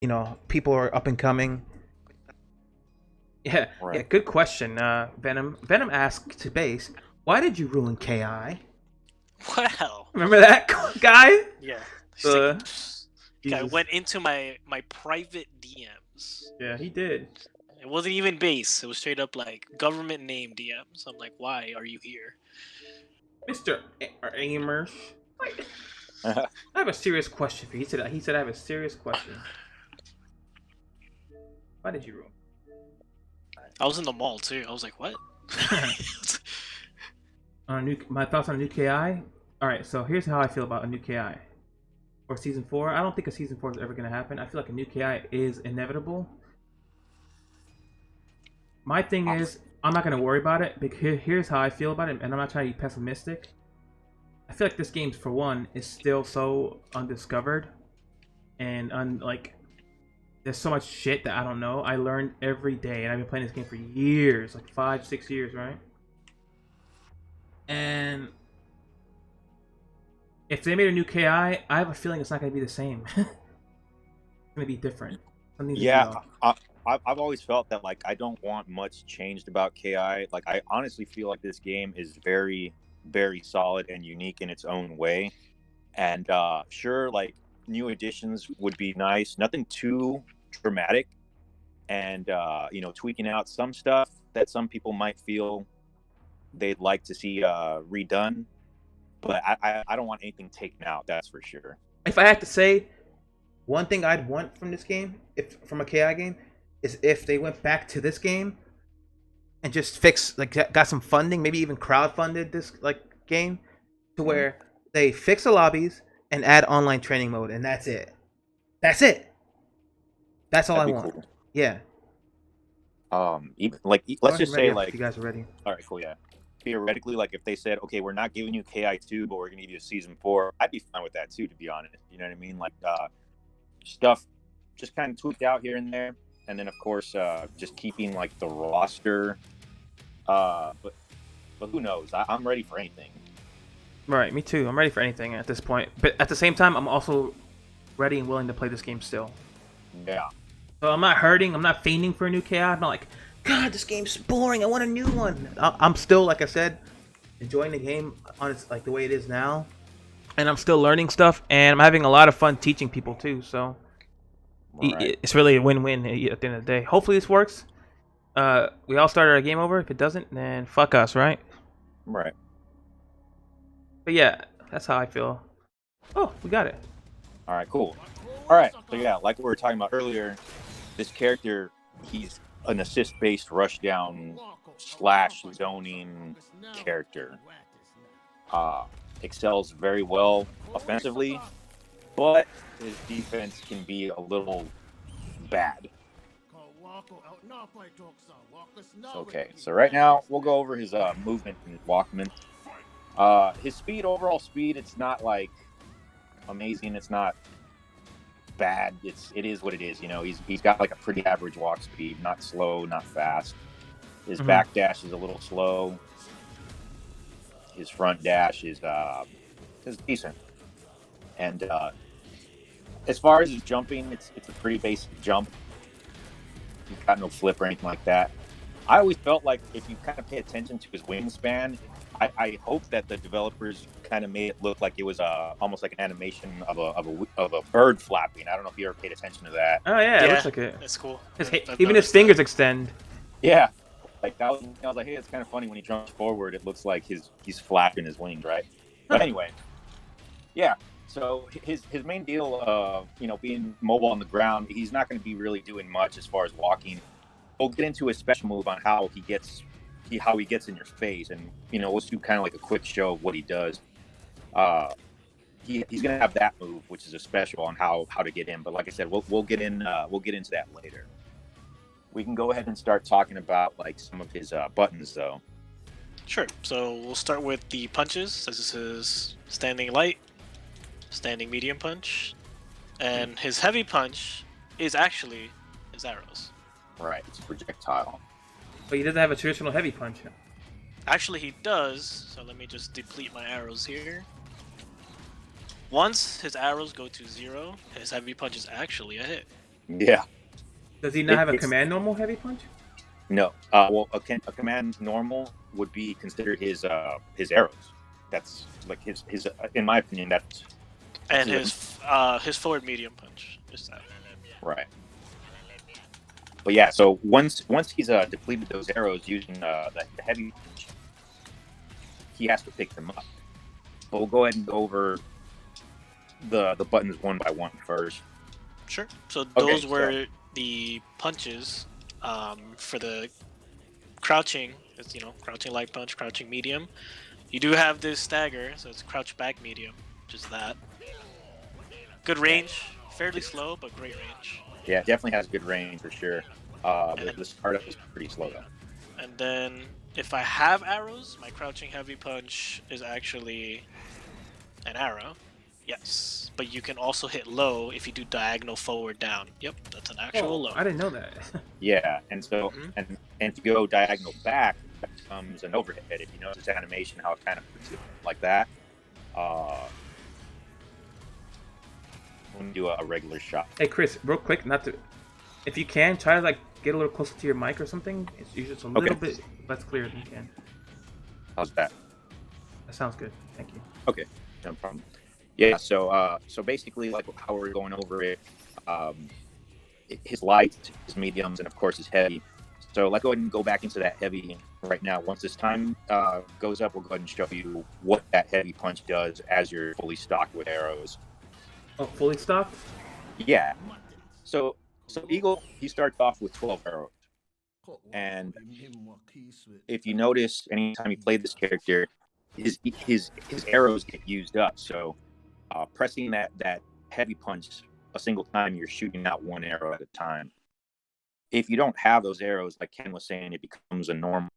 people are up and coming. Yeah, yeah, Right. good question. Venom. Venom asked to base, why did you ruin KI? Wow. Remember that guy? Yeah. She's like, Uh, guy Jesus. went into my private DMs. Yeah, he did. It wasn't even base. It was straight up like government name DMs. I'm like, why are you here? Mr. Amers. I have a serious question for you. He said I have a serious question. Why did you ruin? I was in the mall too. I was like, what? My thoughts on a new KI. All right, so here's how I feel about a new KI or season 4. I don't think a season 4 is ever going to happen. I feel like a new KI is inevitable. My thing is, I'm not going to worry about it because here's how I feel about it, and I'm not trying to be pessimistic. I feel like this game, for one, is still so undiscovered, and there's so much shit that I don't know. I learn every day, and I've been playing this game for years, like 5, 6 years, right? And if they made a new KI, I have a feeling it's not going to be the same. It's going to be different. Something's Yeah, gonna I've always felt that like I don't want much changed about KI. Like I honestly feel like this game is very, very solid and unique in its own way. And sure, like new additions would be nice. Nothing too dramatic, and tweaking out some stuff that some people might feel they'd like to see redone. But I don't want anything taken out. That's for sure. if I had to say one thing I'd want from this game, if from a KI game, is if they went back to this game and just fix got some funding, maybe even crowdfunded this game to Mhm. where they fix the lobbies and add online training mode, and that's it. That's it. That's all I That'd be want. cool. Yeah. Even like let's just say If like, you guys are ready. all right, cool, yeah. Theoretically, like if they said, okay, we're not giving you KI 2, but we're gonna give you a season 4, I'd be fine with that too, to be honest. You know what I mean? Like stuff just kind of tweaked out here and there, and then of course just keeping like the roster. But who knows? I'm ready for anything. Right, me too. I'm ready for anything at this point. But at the same time, I'm also ready and willing to play this game still. Yeah. So I'm not hurting. I'm not fainting for a new KI. I'm not like, God, this game's boring. I want a new one. I'm still, like I said, enjoying the game on its the way it is now, and I'm still learning stuff, and I'm having a lot of fun teaching people too. So Right. it's really a win-win at the end of the day. Hopefully this works. We all started our game over. If it doesn't, then fuck us, right? Right. But yeah, that's how I feel. Oh, we got it. All right. Cool. All right. So yeah, like we were talking about earlier, this character, he's an assist-based rushdown slash zoning character. Excels very well offensively, but his defense can be a little bad. Okay, so right now we'll go over his movement and his walkment. His speed, overall speed, it's not like amazing. It's not bad. It is what it is. You know, he's got like a pretty average walk speed, not slow, not fast. His back dash is a little slow. His front dash is decent. And as far as his jumping, it's a pretty basic jump. He's got no flip or anything like that. I always felt like if you kind of pay attention to his wingspan, I hope that the developers kind of made it look like it was almost like an animation of a bird flapping. I don't know if you ever paid attention to that. Oh yeah, it looks like it. That's cool. Even his fingers extend. Yeah, like I was like, hey, it's kind of funny when he jumps forward. It looks like he's flapping his wings, right? But anyway, yeah. So his main deal, being mobile on the ground, he's not going to be really doing much as far as walking. We'll get into his special move on how he gets in your face, and we'll do kind of like a quick show of what he does. He's gonna have that move, which is a special on how to get in. But like I said, we'll get into that later. We can go ahead and start talking about like some of his buttons, though. Sure. So we'll start with the punches. This is standing light, standing medium punch, and his heavy punch is actually his arrows. Right, it's a projectile. But he doesn't have a traditional heavy punch. Actually, he does. So let me just deplete my arrows here. Once his arrows go to 0, his heavy punch is actually a hit. Yeah. Does he not have a It's- command normal heavy punch? No. Well, a command normal would be considered his arrows. That's like his in my opinion, that's And his- his forward medium punch is that. right. But yeah, so once he's depleted those arrows using the heavy punch, he has to pick them up. But we'll go ahead and go over the buttons one by one first. Sure. So Okay, those were the punches for the crouching. It's crouching light punch, crouching medium. You do have this stagger, so it's crouch back medium, which is that. Good range, fairly slow, but great range. Yeah, it definitely has good range for sure. The startup is pretty slow though. And then if I have arrows, my crouching heavy punch is actually an arrow. Yes, but you can also hit low if you do diagonal forward down. Yep, that's an actual low. I didn't know that. Yeah, and so and if you go diagonal back, that becomes an overhead. If you notice animation, how it kind of puts it like that. Let me do a regular shot. Hey Chris, real quick, if you can, try to like get a little closer to your mic or something. It's usually just a little bit less clear than you can. How's that? That sounds good. Thank you. Okay, no problem. Yeah, so basically, like how we're going over it, his light, his mediums, and of course his heavy. So let's go ahead and go back into that heavy right now. Once this time goes up, we'll go ahead and show you what that heavy punch does as you're fully stocked with arrows. Oh, fully stocked? Yeah. So Eagle, he starts off with 12 arrows. And if you notice, anytime you play this character, his arrows get used up. So pressing that heavy punch a single time, you're shooting out one arrow at a time. If you don't have those arrows, like Ken was saying, it becomes a normal.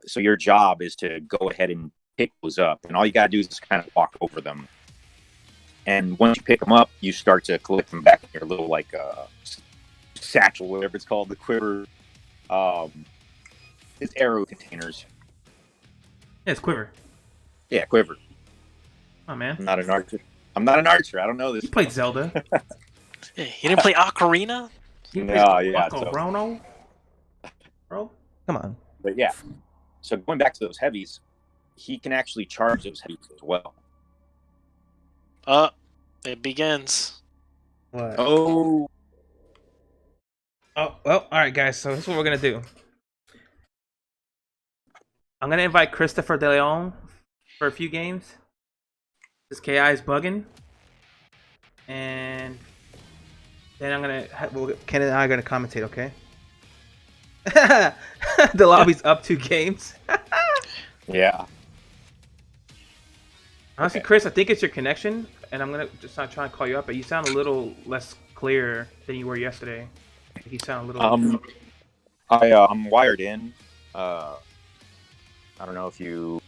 So your job is to go ahead and pick those up. And all you got to do is just kind of walk over them. And once you pick them up, you start to collect them back in your little like satchel, whatever it's called, the quiver. It's arrow containers. Yeah, it's quiver. Yeah, quiver. Oh man. I'm not an archer. I don't know this. You played Zelda. Hey, you didn't play Ocarina? You No, played yeah, Uncle so- Bruno? Bro, come on. But yeah. So going back to those heavies, he can actually charge those heavies as well. It begins. What? Oh. Oh, well, alright guys, so this is what we're gonna do. I'm gonna invite Christopher De Leon for a few games. This KI is bugging. And then I'm gonna Ken and I are gonna commentate, okay? The lobby's up 2 games. Yeah. Honestly, Okay. Chris, I think it's your connection, and I'm gonna just not try and call you up, but you sound a little less clear than you were yesterday. You sound a little. I'm wired in. I don't know if you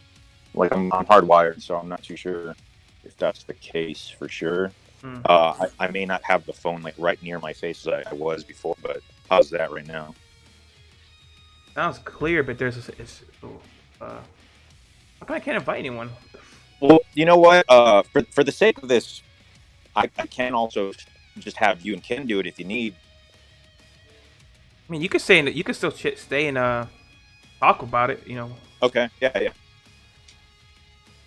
like. I'm hardwired, so I'm not too sure if that's the case for sure. I may not have the phone like right near my face as I was before, but how's that right now? Sounds clear, but there's how come I can't invite anyone? Well, you know what? For the sake of this, I can also just have you and Ken do it if you need. I mean, you could say that you could still stay and talk about it, you know. Okay. Yeah.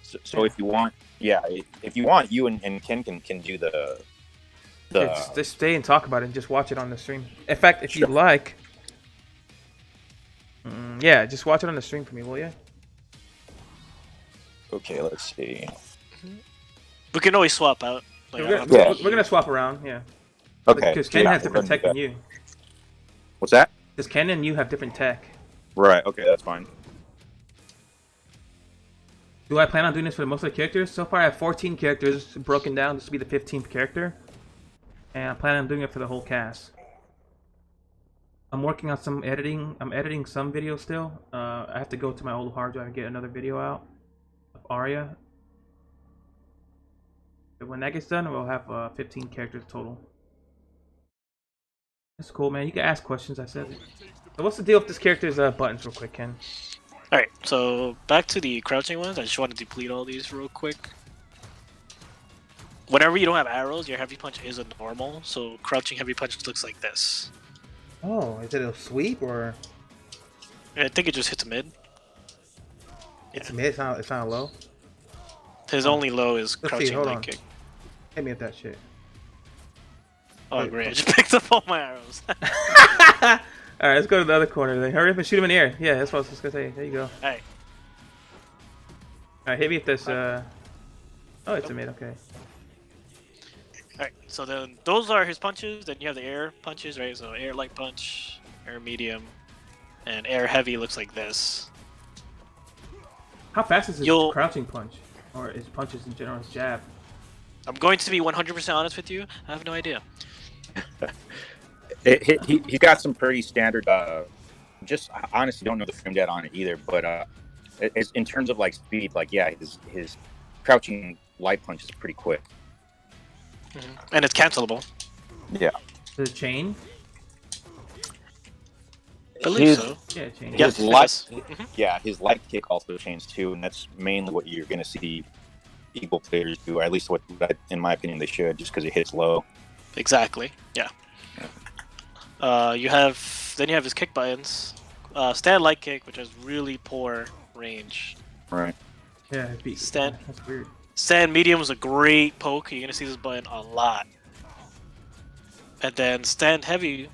So if you want, if you want, you and Ken can do the. Just stay and talk about it and just watch it on the stream. In fact, if you'd like, yeah, just watch it on the stream for me, will you? Okay, let's see. We can always swap out. Like, We're gonna swap around, yeah. Okay. Because Ken has different tech than you. What's that? Because Ken and you have different tech. Right. Okay, that's fine. Do I plan on doing this for most of the characters? So far, I have 14 characters broken down. This will be the 15th character. And I plan on doing it for the whole cast. I'm working on some editing. I'm editing some videos still. I have to go to my old hard drive and get another video out of Arya. But when that gets done, we'll have 15 characters total. That's cool, man. You can ask questions, I said. So what's the deal with this character's buttons real quick, Ken? Alright, so back to the crouching ones. I just want to deplete all these real quick. whenever you don't have arrows, your heavy punch is a normal. So crouching heavy punch looks like this. Oh, is it a sweep or? I think it just hits mid. It's mid. It's not low. His only low is Let's see, crouching hold light on. kick. Hit me with that shit. Oh Wait, great! I just picked up all my arrows. Alright, let's go to the other corner then. Hurry up and shoot him in the air. Yeah, that's what I was just gonna say. There you go. Hey. Alright, hit me with this, Oh, it's a mid, okay. Alright, so then those are his punches. Then you have the air punches, right? So air light punch, air medium, and air heavy looks like this. How fast is his You'll- crouching punch? Or his punches in general, his jab? I'm going to be 100% honest with you. I have no idea. He got some pretty standard. Just I honestly don't know the frame data on it either, but it's, in terms of like speed, like yeah, his crouching light punch is pretty quick. And it's cancelable. Yeah. The chain? I believe His- so. Yeah, chain. Yes, His it light, is. yeah, his light kick also chains too, and that's mainly what you're gonna see Eagle players do, or at least what in my opinion they should, just because it hits low. Exactly. Yeah. You have his kick buttons. Stand light kick, which has really poor range. Right. Yeah, Stand. That's weird. Stand medium is a great poke. You're gonna see this button a lot. And then stand heavy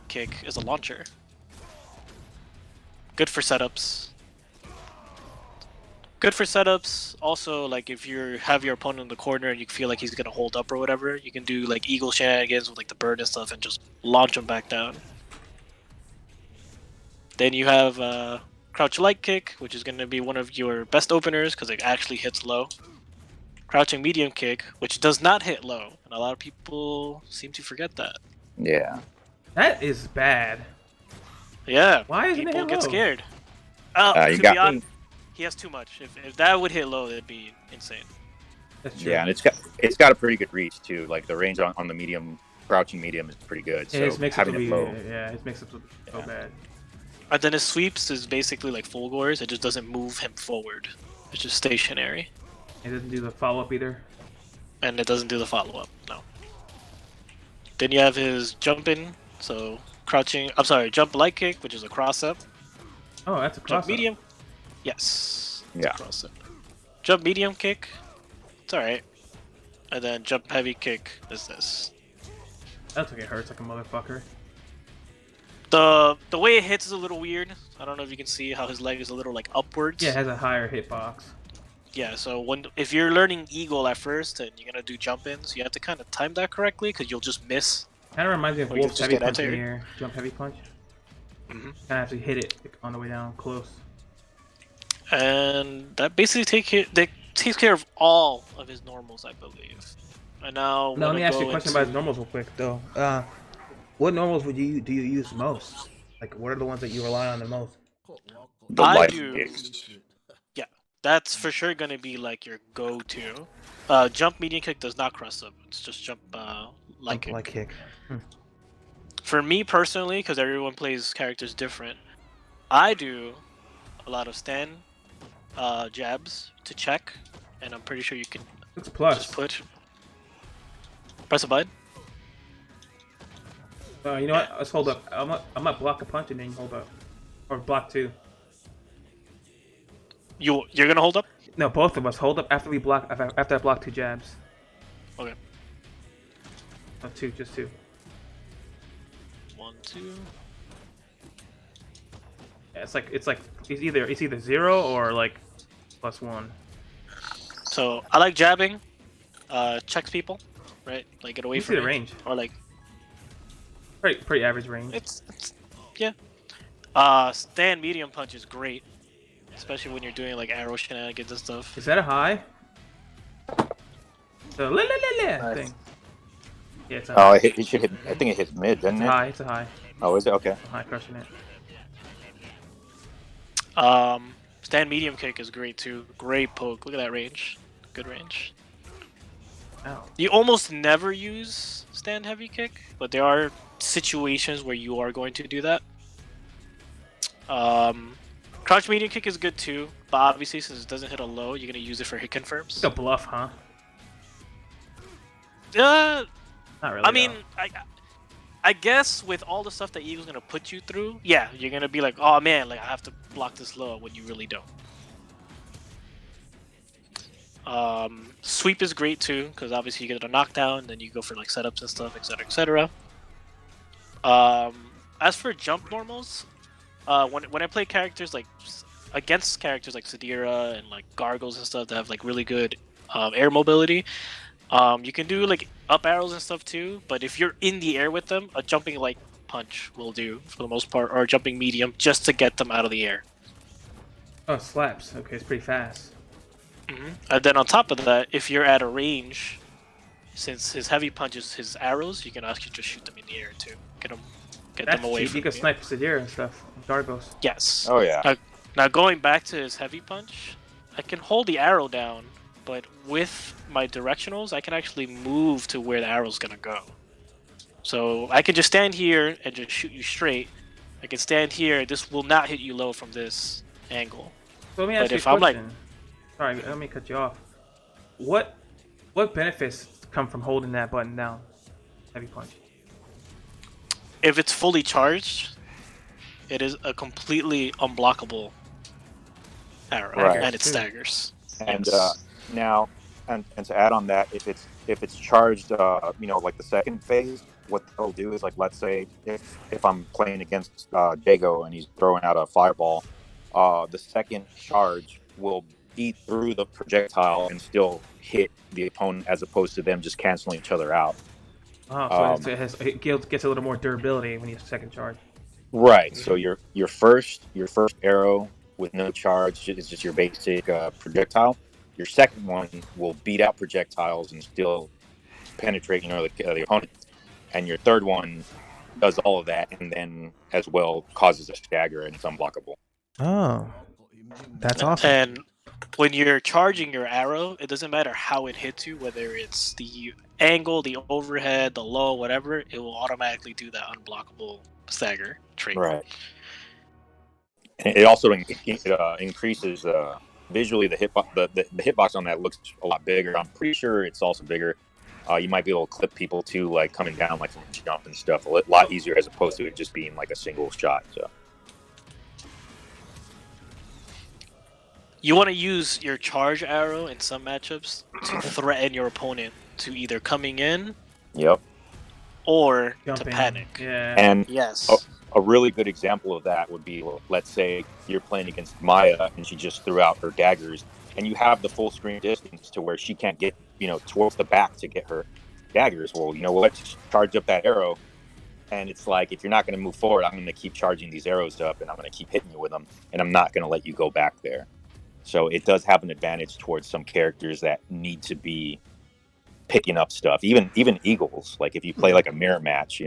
kick is a launcher. Good for setups. Good for setups. Also, like if you have your opponent in the corner and you feel like he's gonna hold up or whatever, you can do like eagle shenanigans with like the bird and stuff and just launch him back down. Then you have crouch light kick, which is gonna be one of your best openers because it actually hits low. Crouching medium kick, which does not hit low, and a lot of people seem to forget that. Yeah. That is bad. Yeah. Why isn't it people hit get low? scared? You To got be honest, he has too much. If that would hit low, it'd be insane. That's true. Yeah, and it's got a pretty good reach too. Like the range on the medium, crouching medium is pretty good. Yeah, So his mix-ups having will it be, low. yeah, his mix-ups will be so bad. And then his sweeps is basically like full gores. It just doesn't move him forward. It's just stationary, It doesn't do the follow-up either. and it doesn't do the follow up. No. Then you have his jump in, so crouching. I'm sorry, jump light kick, which is a cross up. Oh, that's a Jump cross. medium. Yes. It's Yeah. a cross up. Jump medium kick. It's alright. And then jump heavy kick is this. That's okay. It hurts like a motherfucker. The way it hits is a little weird. I don't know if you can see how his leg is a little like upwards. Yeah, it has a higher hitbox. Yeah, so if you're learning eagle at first and you're gonna do jump ins, you have to kind of time that correctly because you'll just miss. Kind of reminds me of Or you Wolf's just heavy get punch in the anti-air. air. Jump heavy punch. Mhm. Kind of have to hit it on the way down close. And that basically takes care of all of his normals, I believe. And now Now, let me wanna ask you a go question into- about his normals real quick, though. What normals do you use most? Like, what are the ones that you rely on the most? The I light do. kicks. Yeah, that's for sure gonna be like your go-to. Jump medium kick does not cross up. It's just jump light kick. Like kick. For me personally, because everyone plays characters different, I do a lot of stand jabs to check, and I'm pretty sure you can It's a plus. just press a button. You know what? Let's hold up. I might block a punch and then hold up, or block two. You're gonna hold up. No, both of us hold up after we block. After I block two jabs. Okay. No, two, just two. 1, 2. Yeah, it's either 0 or like +1. So I like jabbing. Checks people, right? Like get away You from see the it. range. Or like Pretty average range. it's yeah. Stand medium punch is great, especially when you're doing like arrow shenanigans and stuff. Is that a high? The Nice. thing. Yeah, it's a Oh, high. it should hit. I think it hits mid, doesn't It's a it? high. It's a high. Oh, is it? Okay. High crushing it. Stand medium kick is great too. Great poke. Look at that range. Good range. Ow. You almost never use stand heavy kick, but there are situations where you are going to do that. Crouch medium kick is good too, but obviously since it doesn't hit a low, you're gonna use it for hit confirms. It's a bluff, huh? Uh, Not really. I mean, though. I guess with all the stuff that Eagle's gonna put you through, yeah, you're gonna be like, oh man, like I have to block this low when you really don't. Sweep is great too, because obviously you get a knockdown, then you go for like setups and stuff, etc., etc. As for jump normals, when I play characters like against characters like Sadira and like Gargles and stuff that have like really good air mobility, you can do like up arrows and stuff too. But if you're in the air with them, a jumping light punch will do for the most part, or a jumping medium just to get them out of the air. Oh, slaps. Okay, it's pretty fast. And then on top of that, if you're at a range, since his heavy punches his arrows, you can actually just shoot them in the air too. Get That's them away cheap. from You can you. snipe Sadira and stuff. Gargos. Yes. Oh yeah. Now going back to his heavy punch, I can hold the arrow down, but with my directionals, I can actually move to where the arrow's gonna go. So I can just stand here and just shoot you straight. I can stand here. This will not hit you low from this angle. So let me But ask you if a I'm like, question. Sorry, let me cut you off. What benefits come from holding that button down? Heavy punch. if it's fully charged, it is a completely unblockable arrow, Right. and it staggers. And Yes. now, and to add on that, if it's charged, like the second phase, what they'll do is like, let's say if I'm playing against Jago and he's throwing out a fireball, the second charge will eat through the projectile and still hit the opponent, as opposed to them just canceling each other out. Oh, so it gets a little more durability when you second charge. Right. So your first arrow with no charge is just your basic projectile. Your second one will beat out projectiles and still penetrate, the opponent. And your third one does all of that, and then as well causes a stagger, and it's unblockable. Oh, that's awesome. And when you're charging your arrow, it doesn't matter how it hits you, whether it's the angle, the overhead, the low, whatever, it will automatically do that unblockable stagger trait. Right. And it also increases visually the hitbox on that looks a lot bigger. I'm pretty sure it's also bigger. You might be able to clip people too, like coming down like from jump and stuff, a lot easier as opposed to it just being like a single shot. So You want to use your charge arrow in some matchups to threaten your opponent to either coming in yep. or Jumping. to panic. Yeah. And yes. A really good example of that would be, let's say you're playing against Maya and she just threw out her daggers, and you have the full screen distance to where she can't get, towards the back to get her daggers. Well, you know what? Just charge up that arrow, and it's like, if you're not going to move forward, I'm going to keep charging these arrows up, and I'm going to keep hitting you with them, and I'm not going to let you go back there. So it does have an advantage towards some characters that need to be picking up stuff. Even Eagles, like if you play like a mirror match,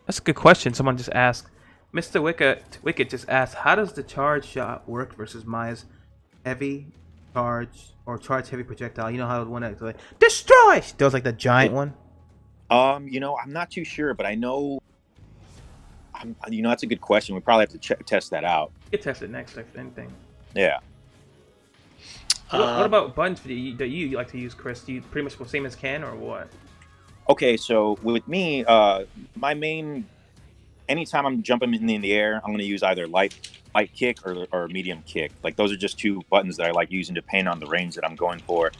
That's a good question. Someone just asked. Mr. Wicked just asked, how does the charge shot work versus Maya's heavy charge or charge heavy projectile? You know how the one that's like destroy. Does like the giant one. I'm not too sure, but I know. That's a good question. We probably have to test that out. You can test it next, if anything. Yeah. What about buttons that you like to use, Chris? Do you pretty much the same as Ken, or what? Okay, so with me, my main, anytime I'm jumping in the air, I'm going to use either light kick or medium kick. Like, those are just two buttons that I like using depending on the range that I'm going for.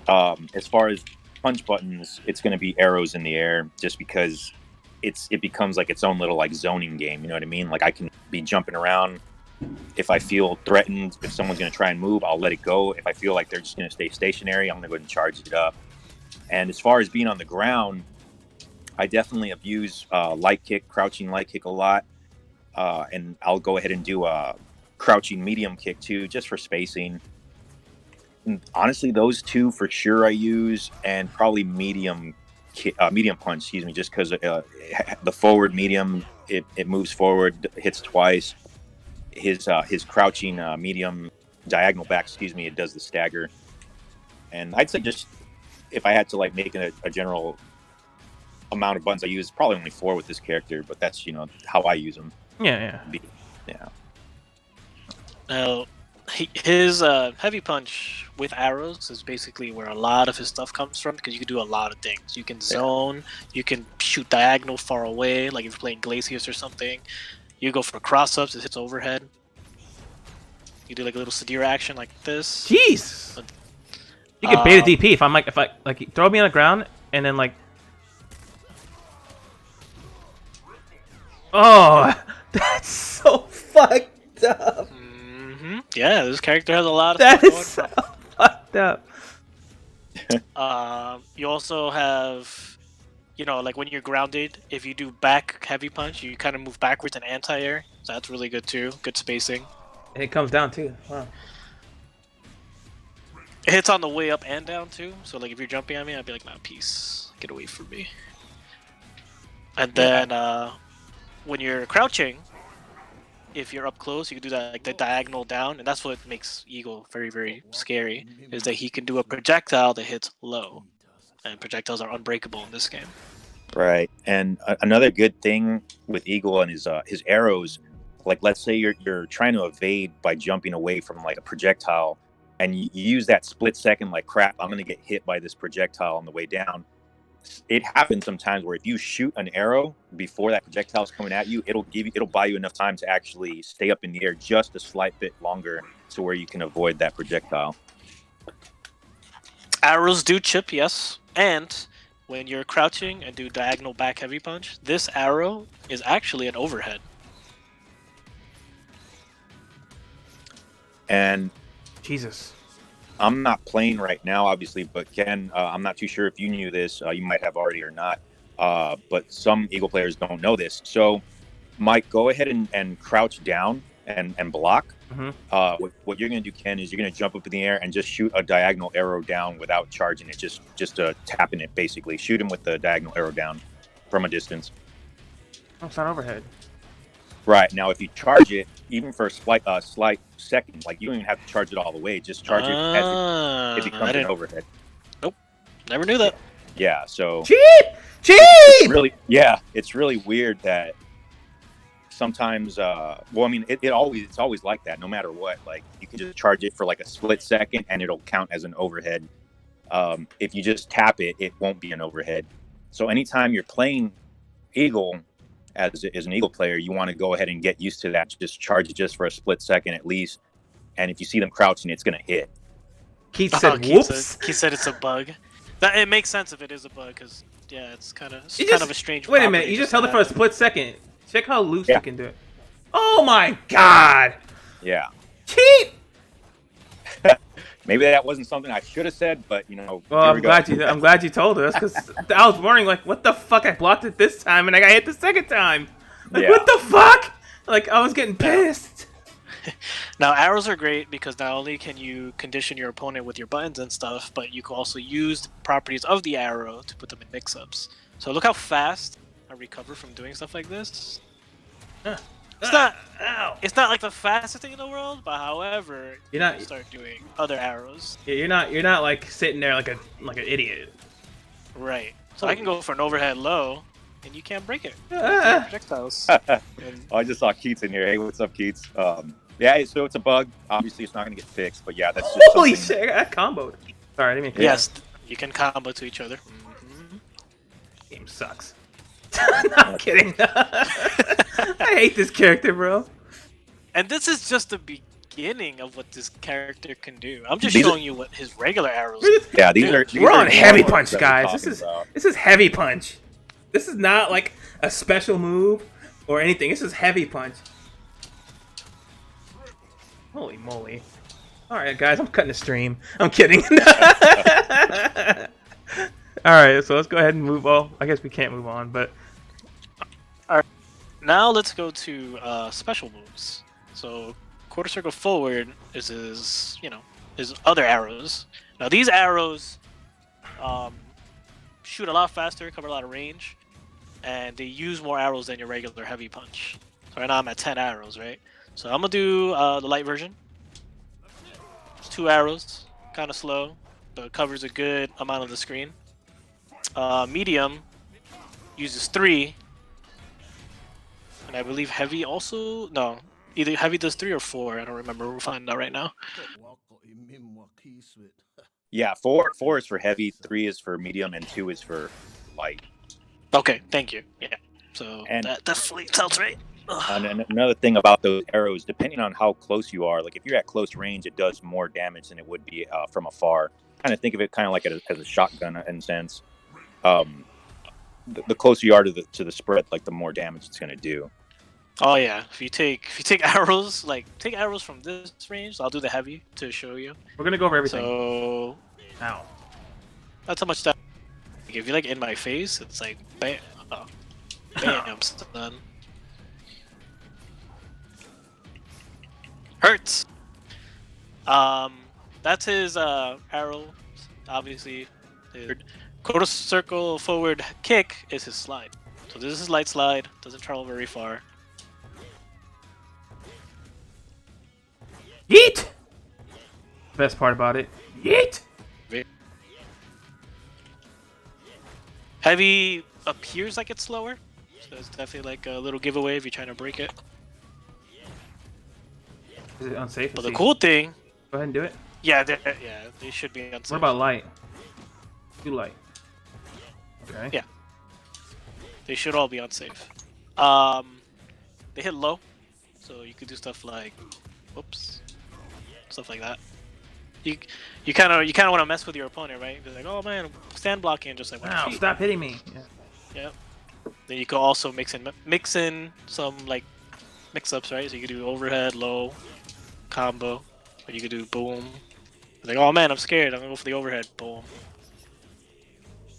As far as punch buttons, it's going to be arrows in the air, just because it becomes like its own little like zoning game. You know what I mean? Like, I can be jumping around. If I feel threatened, if someone's going to try and move, I'll let it go. If I feel like they're just going to stay stationary, I'm going to go ahead and charge it up. And as far as being on the ground, I definitely abuse crouching light kick a lot. And I'll go ahead and do a crouching medium kick too, just for spacing. And honestly, those two for sure I use, and probably medium punch, just because the forward medium, it moves forward, hits twice. His crouching medium diagonal back, it does the stagger. And I'd say, just if I had to like make a general amount of buttons I use, probably only 4 with this character, but that's how I use them. Yeah. Yeah. Now, his heavy punch with arrows is basically where a lot of his stuff comes from because you can do a lot of things. You can zone, you can shoot diagonal far away, like if you're playing Glacius or something. You go for cross-ups, it hits overhead. You do like a little Sadira action like this. Jeez! You can bait a DP if like throw me on the ground and then like. Oh, that's so fucked up. Yeah, this character has a lot of That stuff is so fucked up. You also have, you know, like when you're grounded, if you do back heavy punch, you kind of move backwards and anti-air. So that's really good too. Good spacing. And it comes down too. Wow. It hits on the way up and down too. So like if you're jumping at me, I'd be like, nah, peace. Get away from me. And then when you're crouching, if you're up close, you can do that like the diagonal down, and that's what makes Eagle very, very scary, is that he can do a projectile that hits low. And projectiles are unbreakable in this game. Right. And another good thing with Eagle and his arrows, like let's say you're trying to evade by jumping away from like a projectile, and you use that split second like, crap, I'm going to get hit by this projectile on the way down. It happens sometimes where if you shoot an arrow before that projectile is coming at you, it'll buy you enough time to actually stay up in the air just a slight bit longer to where you can avoid that projectile. Arrows do chip, yes. And when you're crouching and do diagonal back heavy punch, this arrow is actually an overhead. And Jesus. I'm not playing right now, obviously, but Ken, I'm not too sure if you knew this. You might have already or not. But some Eagle players don't know this. So, Mike, go ahead and crouch down and block. Mm-hmm. What you're going to do, Ken, is you're going to jump up in the air and just shoot a diagonal arrow down without charging it, just tapping it, basically. Shoot him with the diagonal arrow down from a distance. Oh, it's not overhead. Right. Now, if you charge it, even for a slight second, like you don't even have to charge it all the way. Just charge it as it becomes an overhead. Nope. Never knew that. Yeah. So cheap. It's really weird that sometimes. Well, I mean, it's always like that. No matter what, like you can just charge it for like a split second and it'll count as an overhead. If you just tap it, it won't be an overhead. So anytime you're playing Eagle. As an Eagle player, you want to go ahead and get used to that. Just charge it just for a split second at least. And if you see them crouching, it's going to hit. Keith said, whoops. Keith said it's a bug. It makes sense if it is a bug, because, yeah, it's kind of a strange Wait a minute, you just held it for a split second. Check how loose you can do it. Oh my god! Yeah. Cheap! Maybe that wasn't something I should have said, but, you know. Well, I'm glad you told us, because I was wondering, like, what the fuck? I blocked it this time, and I got hit the second time. Like, what the fuck? Like, I was getting pissed. Now, arrows are great because not only can you condition your opponent with your buttons and stuff, but you can also use the properties of the arrow to put them in mix-ups. So look how fast I recover from doing stuff like this. It's not like the fastest thing in the world, but however, you start doing other arrows. Yeah, you're not like sitting there like an idiot. Right. So I can go for an overhead low, and you can't break it. Projectiles. I just saw Keats in here. Hey, what's up, Keats? Yeah, so it's a bug. Obviously, it's not going to get fixed, but yeah, that's just holy shit! I comboed. Sorry, I didn't mean. Yes, you can combo to each other. Game sucks. Not kidding. I hate this character, bro. And this is just the beginning of what this character can do. I'm just showing you what his regular arrows do. Yeah, we're on heavy punch, guys. This is heavy punch. This is not like a special move or anything. This is heavy punch. Holy moly. Alright, guys, I'm cutting the stream. I'm kidding. Alright, so let's go ahead and move on. I guess we can't move on, but... Alright, now let's go to special moves. So, quarter circle forward is his other arrows. Now, these arrows shoot a lot faster, cover a lot of range, and they use more arrows than your regular heavy punch. So right now I'm at 10 arrows, right? So I'm going to do the light version. It's 2 arrows, kind of slow, but it covers a good amount of the screen. Medium uses 3, and I believe heavy also. No, either Heavy does 3 or 4. I don't remember. We'll find out right now. Yeah, four is for heavy, 3 is for medium, and 2 is for light. Okay, thank you. Yeah. So And that definitely sounds right. and another thing about those arrows, depending on how close you are, like if you're at close range, it does more damage than it would be from afar. Kind of think of it kind of like as a shotgun in a sense. The closer you are to the spread, like the more damage it's going to do. Oh yeah, if you take arrows, like take arrows from this range, I'll do the heavy to show you. We're gonna go over everything. So, ow. That's how much that. Like, if you like in my face, it's like bam, bam, stun. Hurts. That's his arrow. Obviously, his quarter circle forward kick is his slide. So this is his light slide. Doesn't travel very far. Yeet! Best part about it. Yeet! Heavy appears like it's slower, so it's definitely like a little giveaway if you're trying to break it. Is it unsafe? But the cool thing, Go ahead and do it. yeah, they should be unsafe. What about light? Do light. Okay. Yeah. They should all be unsafe. They hit low, so you could do stuff like, whoops, stuff like that. You kind of want to mess with your opponent, right? Be like, oh man, stand blocking, and just like, Wow, stop hitting me. Yeah. Yep. Then you could also mix in some like mix-ups, right? So you could do overhead, low, combo, or you could do boom. Like, oh man, I'm scared. I'm gonna go for the overhead, boom.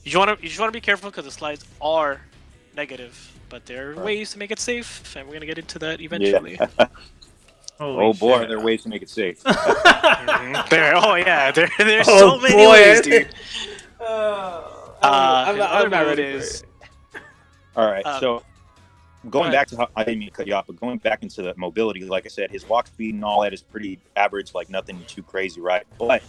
You just wanna be careful because the slides are negative, but there are ways to make it safe, and we're gonna get into that eventually. Yeah. Oh boy, there are ways to make it safe. There's so many ways, dude. I'm not ready for it. All right, so going back to how I didn't mean to cut you off, but going back into the mobility, like I said, his walk speed and all that is pretty average, like nothing too crazy, right? But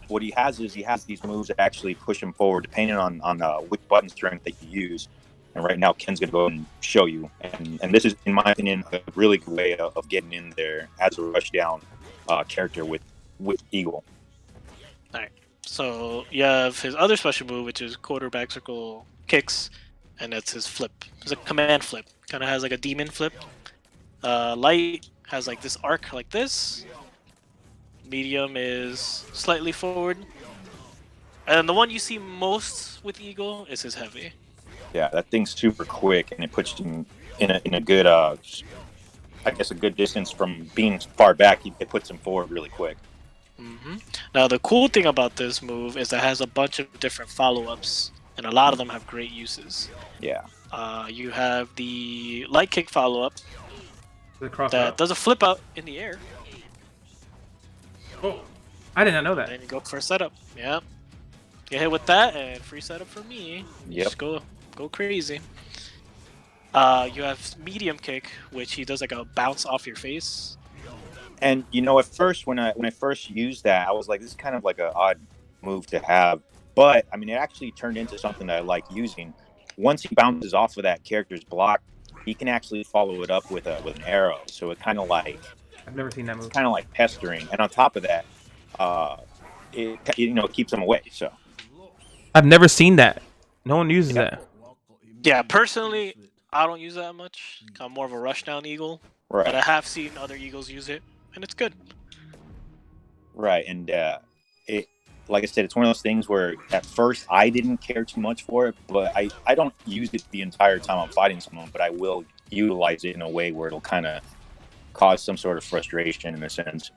what he has is these moves that actually push him forward, depending on which button strength that you use. And right now, Ken's gonna go ahead and show you, and this is, in my opinion, a really good way of getting in there as a rush down character with Eagle. All right. So you have his other special move, which is quarterback circle kicks, and that's his flip. It's a command flip. Kind of has like a demon flip. Light has like this arc like this. Medium is slightly forward. And the one you see most with Eagle is his heavy. Yeah, that thing's super quick, and it puts him in a good, I guess, a good distance from being far back. It puts him forward really quick. Mm-hmm. Now, the cool thing about this move is that it has a bunch of different follow-ups, and a lot of them have great uses. Yeah. You have the light kick follow-up that does a flip out in the air. Oh, I did not know that. Then you go for a setup. Yeah. Get hit with that, and free setup for me. Yep. Just go crazy. You have medium kick, which he does like a bounce off your face. And at first when I first used that, I was like, this is kind of like an odd move to have. But I mean, it actually turned into something that I like using. Once he bounces off of that character's block, he can actually follow it up with an arrow. So it kind of like, I've never seen that move. It's kind of like pestering, and on top of that, it keeps him away. So I've never seen that. No one uses that. Yeah, personally, I don't use that much. I'm more of a rushdown eagle, right. But I have seen other eagles use it, and it's good. Right, and it, like I said, it's one of those things where at first I didn't care too much for it, but I don't use it the entire time I'm fighting someone, but I will utilize it in a way where it'll kind of cause some sort of frustration in a sense.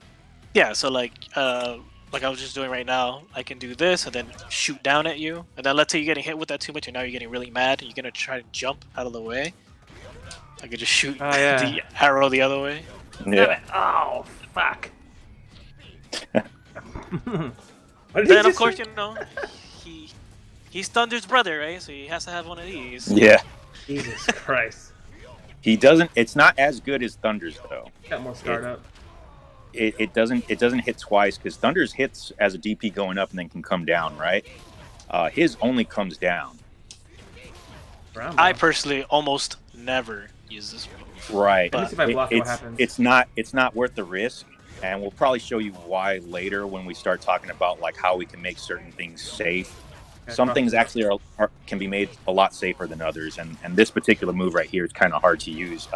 Yeah, so like I was just doing right now, I can do this and then shoot down at you, and then let's say you're getting hit with that too much, and now you're getting really mad, and you're gonna try to jump out of the way. I could just shoot the arrow the other way. Yeah. Oh, fuck. Then of course he's Thunder's brother, right? So he has to have one of these. Yeah. Jesus Christ. He doesn't. It's not as good as Thunder's though. Got more startup. It doesn't hit twice because Thunder's hits as a DP going up and then can come down, right? His only comes down. I personally almost never use this move. Right. Let me see if I block it, what happens. It's not worth the risk, and we'll probably show you why later when we start talking about like how we can make certain things safe. Some things actually can be made a lot safer than others, and this particular move right here is kind of hard to use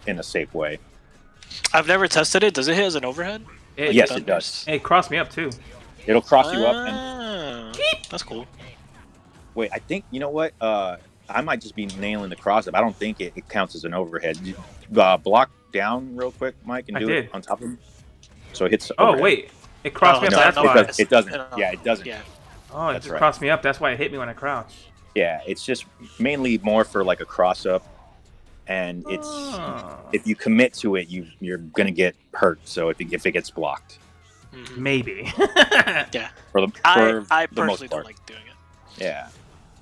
in a safe way. I've never tested it. Does it hit as an overhead? Yes, it does. Hey, cross me up too. It'll cross you up. And that's cool. Wait, I think, you know what? I might just be nailing the cross up. I don't think it counts as an overhead. Block down real quick, Mike, and do it on top of him. So it hits overhead. Oh, wait. It crossed me up. No, That's why. it doesn't. Yeah, it doesn't. Yeah. Oh, it just crossed me up. That's why it hit me when I crouched. Yeah, it's just mainly more for like a cross up. And it's if you commit to it, you're gonna get hurt. So if it gets blocked, maybe. Yeah. I personally don't like doing it. Yeah.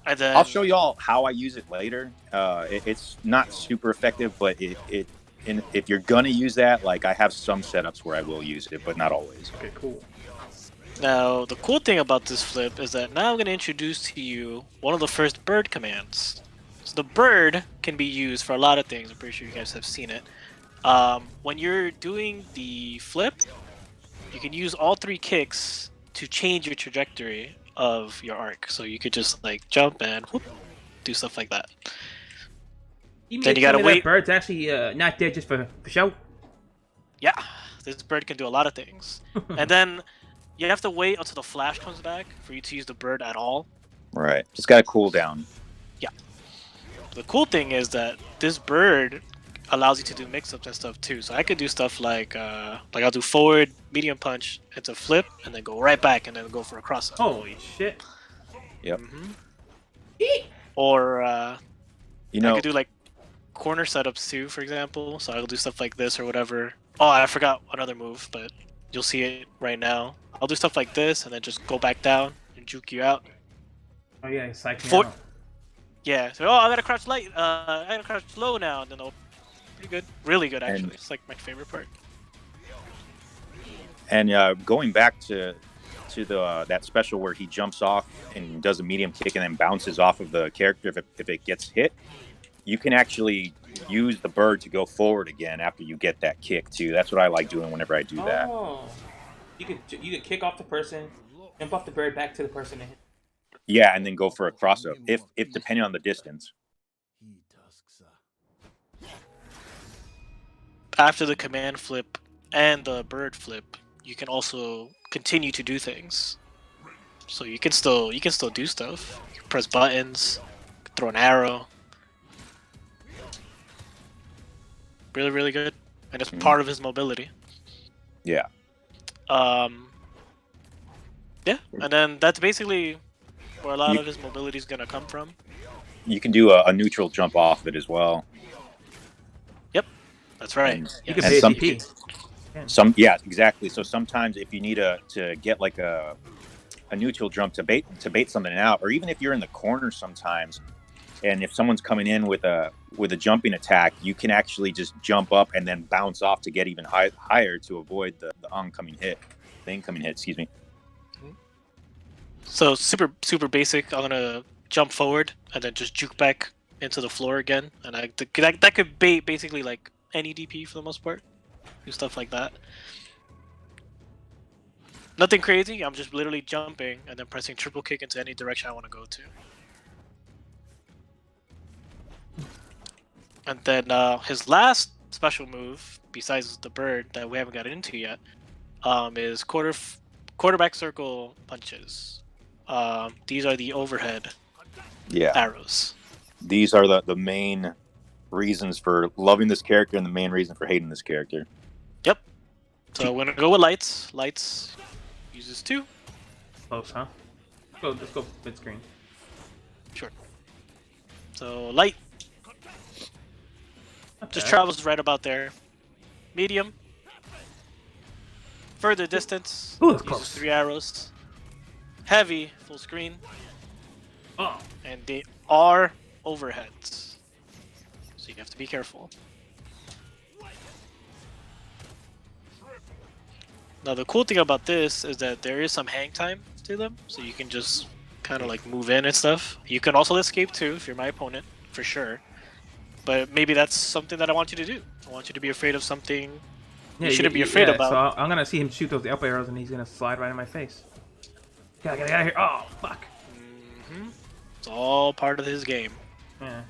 And then, I'll show y'all how I use it later. It's not super effective, but if you're gonna use that, like I have some setups where I will use it, but not always. Okay, cool. Now the cool thing about this flip is that now I'm gonna introduce to you one of the first bird commands. So the bird can be used for a lot of things. I'm pretty sure you guys have seen it. When you're doing the flip, you can use all 3 kicks to change your trajectory of your arc. So you could just like jump and whoop, do stuff like that. Then you gotta wait. That bird's actually not there just for show. Yeah, this bird can do a lot of things. And then you have to wait until the flash comes back for you to use the bird at all. Right, just gotta cool down. Yeah. The cool thing is that this bird allows you to do mix-ups and stuff too. So I could do stuff like I'll do forward, medium punch, into flip, and then go right back and then go for a cross-up. Holy shit. Yep. Or, I could do like corner setups too, for example. So I'll do stuff like this or whatever. Oh, I forgot another move, but you'll see it right now. I'll do stuff like this and then just go back down and juke you out. Oh yeah, he's psyching me out. Yeah, so I gotta crouch light, I gotta crouch low now, and then pretty good. Really good, actually. It's like my favorite part. And going back to that special where he jumps off and does a medium kick and then bounces off of the character if it gets hit, you can actually use the bird to go forward again after you get that kick too. That's what I like doing whenever I do that. Oh, you could kick off the person, jump off the bird back to the person and hit. Yeah, and then go for a cross up if depending on the distance. After the command flip and the bird flip, you can also continue to do things. So you can still do stuff. You can press buttons, throw an arrow. Really, really good, and it's part of his mobility. Yeah. Yeah, and then that's basically where a lot of his mobility is gonna come from. You can do a neutral jump off of it as well. Yep, that's right. You can pay some yeah, exactly. So sometimes if you need to get like a neutral jump to bait something out, or even if you're in the corner sometimes, and if someone's coming in with a jumping attack, you can actually just jump up and then bounce off to get even higher to avoid the incoming hit. Excuse me. So super basic. I'm gonna jump forward and then just juke back into the floor again, and that could bait basically like any DP for the most part. Do stuff like that. Nothing crazy. I'm just literally jumping and then pressing triple kick into any direction I want to go to. And then his last special move, besides the bird that we haven't gotten into yet, is quarterback circle punches. These are the overhead arrows. These are the main reasons for loving this character and the main reason for hating this character. Yep. So we're gonna go with lights. Lights uses 2. Close, huh? Let's go mid screen. Sure. So light just travels right about there. Medium. Further distance. Ooh, that's uses close. 3 arrows. Heavy, full screen. Oh. And they are overheads. So you have to be careful. Now the cool thing about this is that there is some hang time to them. So you can just kind of like move in and stuff. You can also escape too if you're my opponent, for sure. But maybe that's something that I want you to do. I want you to be afraid of something Yeah, you shouldn't be afraid about. So I'm gonna see him shoot those up arrows, and he's gonna slide right in my face. Gotta get out of here! Oh fuck! It's all part of his game. Yeah.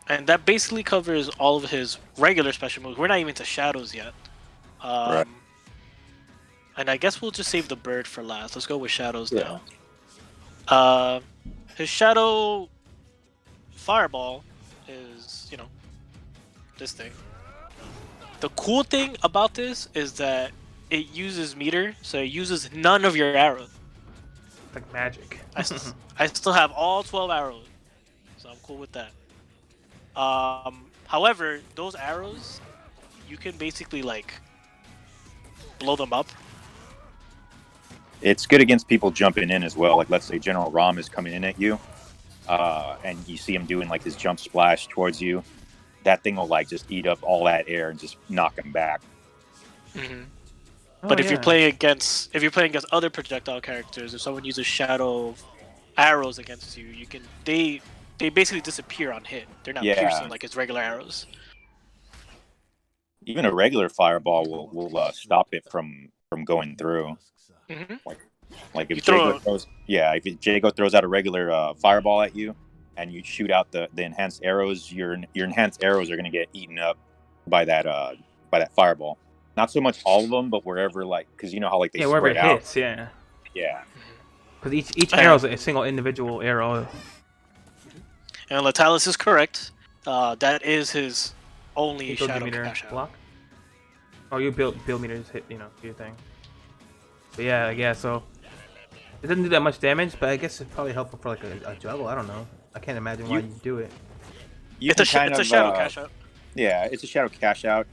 And that basically covers all of his regular special moves. We're not even to shadows yet. Right. And I guess we'll just save the bird for last. Let's go with shadows Yeah. now. His shadow fireball is, this thing. The cool thing about this is that it uses meter, so it uses none of your arrows. Like magic. I still have all 12 arrows, so I'm cool with that. However, those arrows, you can basically like blow them up. It's good against people jumping in as well. Like, let's say General Rom is coming in at you, and you see him doing like his jump splash towards you. That thing will like just eat up all that air and just knock him back. But if you're playing against other projectile characters, if someone uses shadow arrows against you, they basically disappear on hit. They're not piercing like his regular arrows. Even a regular fireball will stop it from going through. Like if Jago throws out a regular fireball at you, and you shoot out the enhanced arrows, your enhanced arrows are going to get eaten up by that fireball. Not so much all of them, but wherever, like, because you know how like they wherever spread it out. hits, yeah. Yeah. Because each arrow is a single individual arrow. And Latalis is correct. That is his only shadow cash out. Block. Oh, you build meters hit, do your thing. But yeah, so it doesn't do that much damage, but I guess it's probably helpful for like a juggle. I don't know. I can't imagine why you do it. It's a shadow cash out. Yeah, it's a shadow cash out.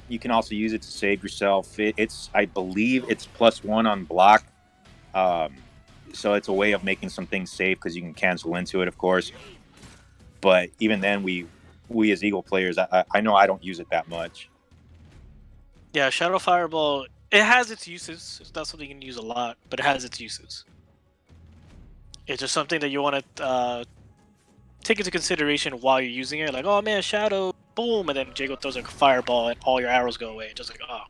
You can also use it to save yourself. I believe it's +1 on block. So it's a way of making some things safe because you can cancel into it, of course. But even then, we as Eagle players, I know I don't use it that much. Yeah, Shadow Fireball, it has its uses. It's not something you can use a lot, but it has its uses. It's just something that you want to take into consideration while you're using it. Like, oh man, Shadow, boom, and then Jago throws a fireball and all your arrows go away. Just like, oh.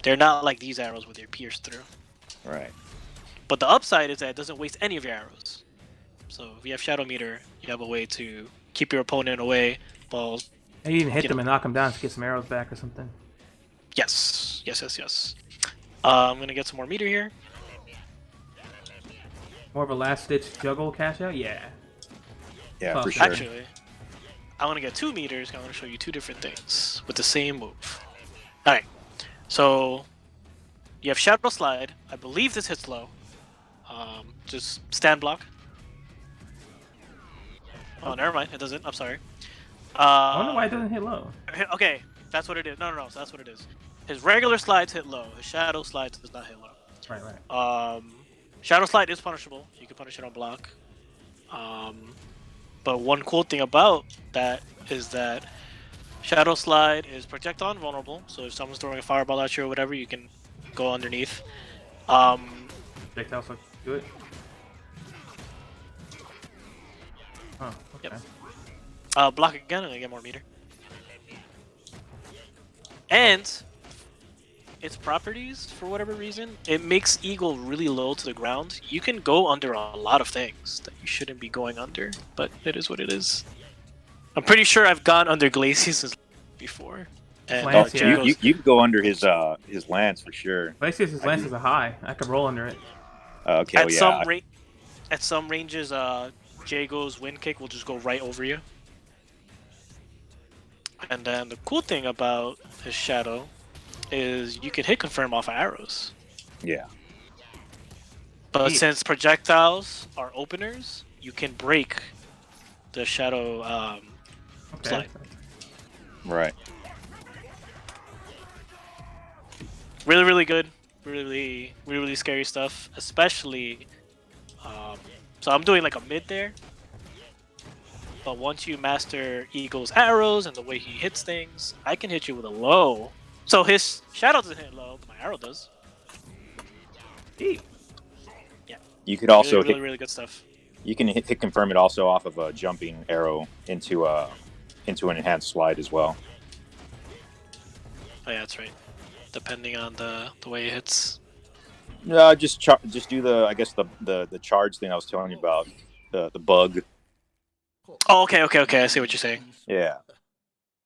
They're not like these arrows where they're pierced through. Right. But the upside is that it doesn't waste any of your arrows. So if you have Shadow Meter, you have a way to keep your opponent away while... And you even hit them and knock them down to get some arrows back or something. Yes. I'm going to get some more meter here. More of a last-ditch juggle cash out? Yeah. Yeah, for sure. Actually, I want to get 2 meters. I want to show you 2 different things with the same move. Alright, so you have Shadow Slide. I believe this hits low. Just stand block. Oh, never mind. It doesn't. I'm sorry. I wonder why it doesn't hit low. Okay, that's what it is. No, so that's what it is. His regular slides hit low. His Shadow Slides does not hit low. Right. Shadow Slide is punishable. You can punish it on block. But one cool thing about that is that Shadow Slide is projectile invulnerable. So if someone's throwing a fireball at you or whatever, you can go underneath. Projectiles look good. Oh, okay. Yep. Block again and I get more meter. And its properties, for whatever reason, it makes Eagle really low to the ground. You can go under a lot of things that you shouldn't be going under, but it is what it is. I'm pretty sure I've gone under Glacius before. And Lance, yeah. You can go under his lance for sure. Glacius' lance is a high. I could roll under it. Okay, at some ranges, Jago's wind kick will just go right over you. And then the cool thing about his Shadow is you can hit confirm off of arrows. Yeah. But since projectiles are openers, you can break the Shadow slide. Right. Really, really good. Really, really scary stuff. Especially, so I'm doing like a mid there. But once you master Eagle's arrows and the way he hits things, I can hit you with a low. So his Shadow doesn't hit low, but my arrow does. Deep. Yeah. You could also really good stuff. You can hit confirm it also off of a jumping arrow into an enhanced slide as well. Oh yeah, that's right. Depending on the way it hits. Just do the charge thing I was telling you about, the bug. Oh, okay. I see what you're saying. Yeah.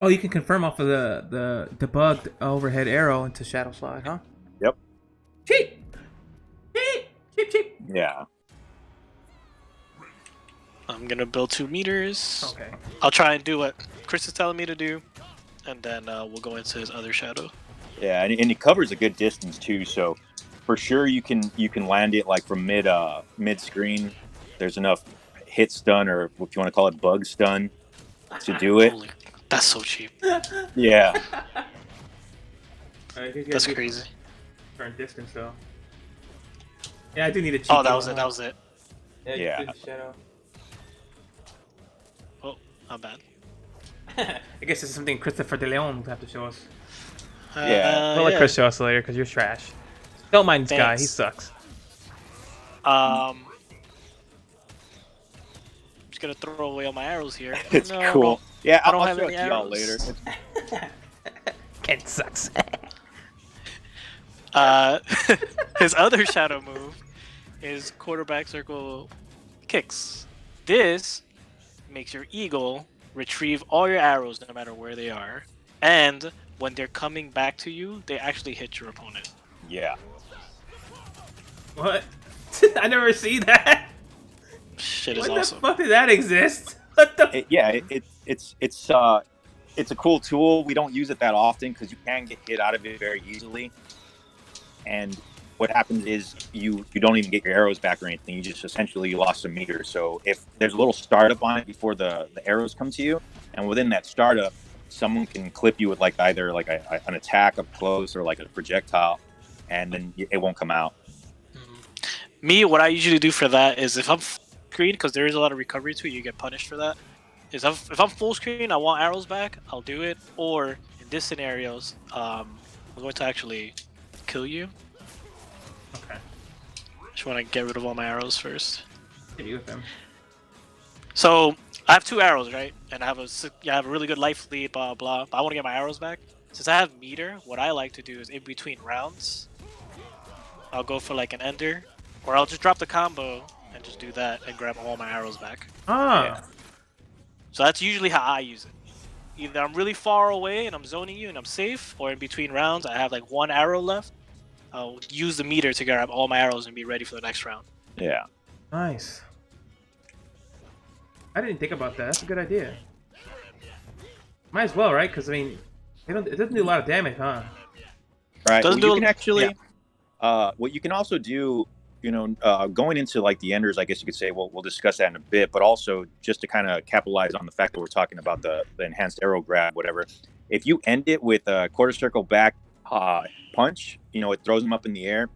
Oh, you can confirm off of the debugged overhead arrow into Shadow Slide, huh? Yep. Cheap! Cheap! Yeah. I'm gonna build 2 meters. Okay. I'll try and do what Chris is telling me to do, and then we'll go into his other shadow. Yeah, and it covers a good distance too, so for sure you can land it like from mid screen. There's enough hit stun, or if you want to call it bug stun, to do it. Holy, that's so cheap. Yeah. That's crazy. Current distance though. Yeah, I do need a cheat. Oh, that was it. That was it. Yeah. Shadow. Oh, not bad. I guess this is something Christopher De Leon will have to show us. Yeah. We'll let Chris show us later because you're trash. Don't mind this guy, he sucks. I'm just gonna throw away all my arrows here. It's cool. Yeah, I'll have show any it to y'all arrows. later. It sucks. His other shadow move is quarterback circle kicks. This makes your eagle retrieve all your arrows no matter where they are, and when they're coming back to you, they actually hit your opponent. Yeah. What? I never see that. Shit is When awesome. the fuck did that exist? What the? It's a cool tool. We don't use it that often because you can get hit out of it very easily. And what happens is you don't even get your arrows back or anything. You just essentially lost some meters. So if there's a little startup on it before the arrows come to you, and within that startup, someone can clip you with like either like an attack up close or like a projectile, and then it won't come out. Me, what I usually do for that is if I'm screen, because there is a lot of recovery to it, you get punished for that. Is if I'm full screen, I want arrows back, I'll do it. Or in this scenarios, I'm going to actually kill you. Okay. Just want to get rid of all my arrows first. Hit you with them. So I have 2 arrows, right? And I have a really good life lead, blah blah. But I want to get my arrows back. Since I have meter, what I like to do is in between rounds, I'll go for like an ender, or I'll just drop the combo and just do that and grab all my arrows back. Ah. Yeah. So that's usually how I use it. Either I'm really far away and I'm zoning you and I'm safe, or in between rounds I have like 1 arrow left. I'll use the meter to grab all my arrows and be ready for the next round. Yeah. Nice. I didn't think about that. That's a good idea. Might as well, right? Because I mean, it doesn't do a lot of damage, huh? Right. Doesn't Well, you do- can actually. yeah. What you can also do, going into like the enders, I guess you could say. We'll discuss that in a bit, but also just to kind of capitalize on the fact that we're talking about the enhanced arrow grab, whatever. If you end it with a quarter circle back punch, it throws them up in the air.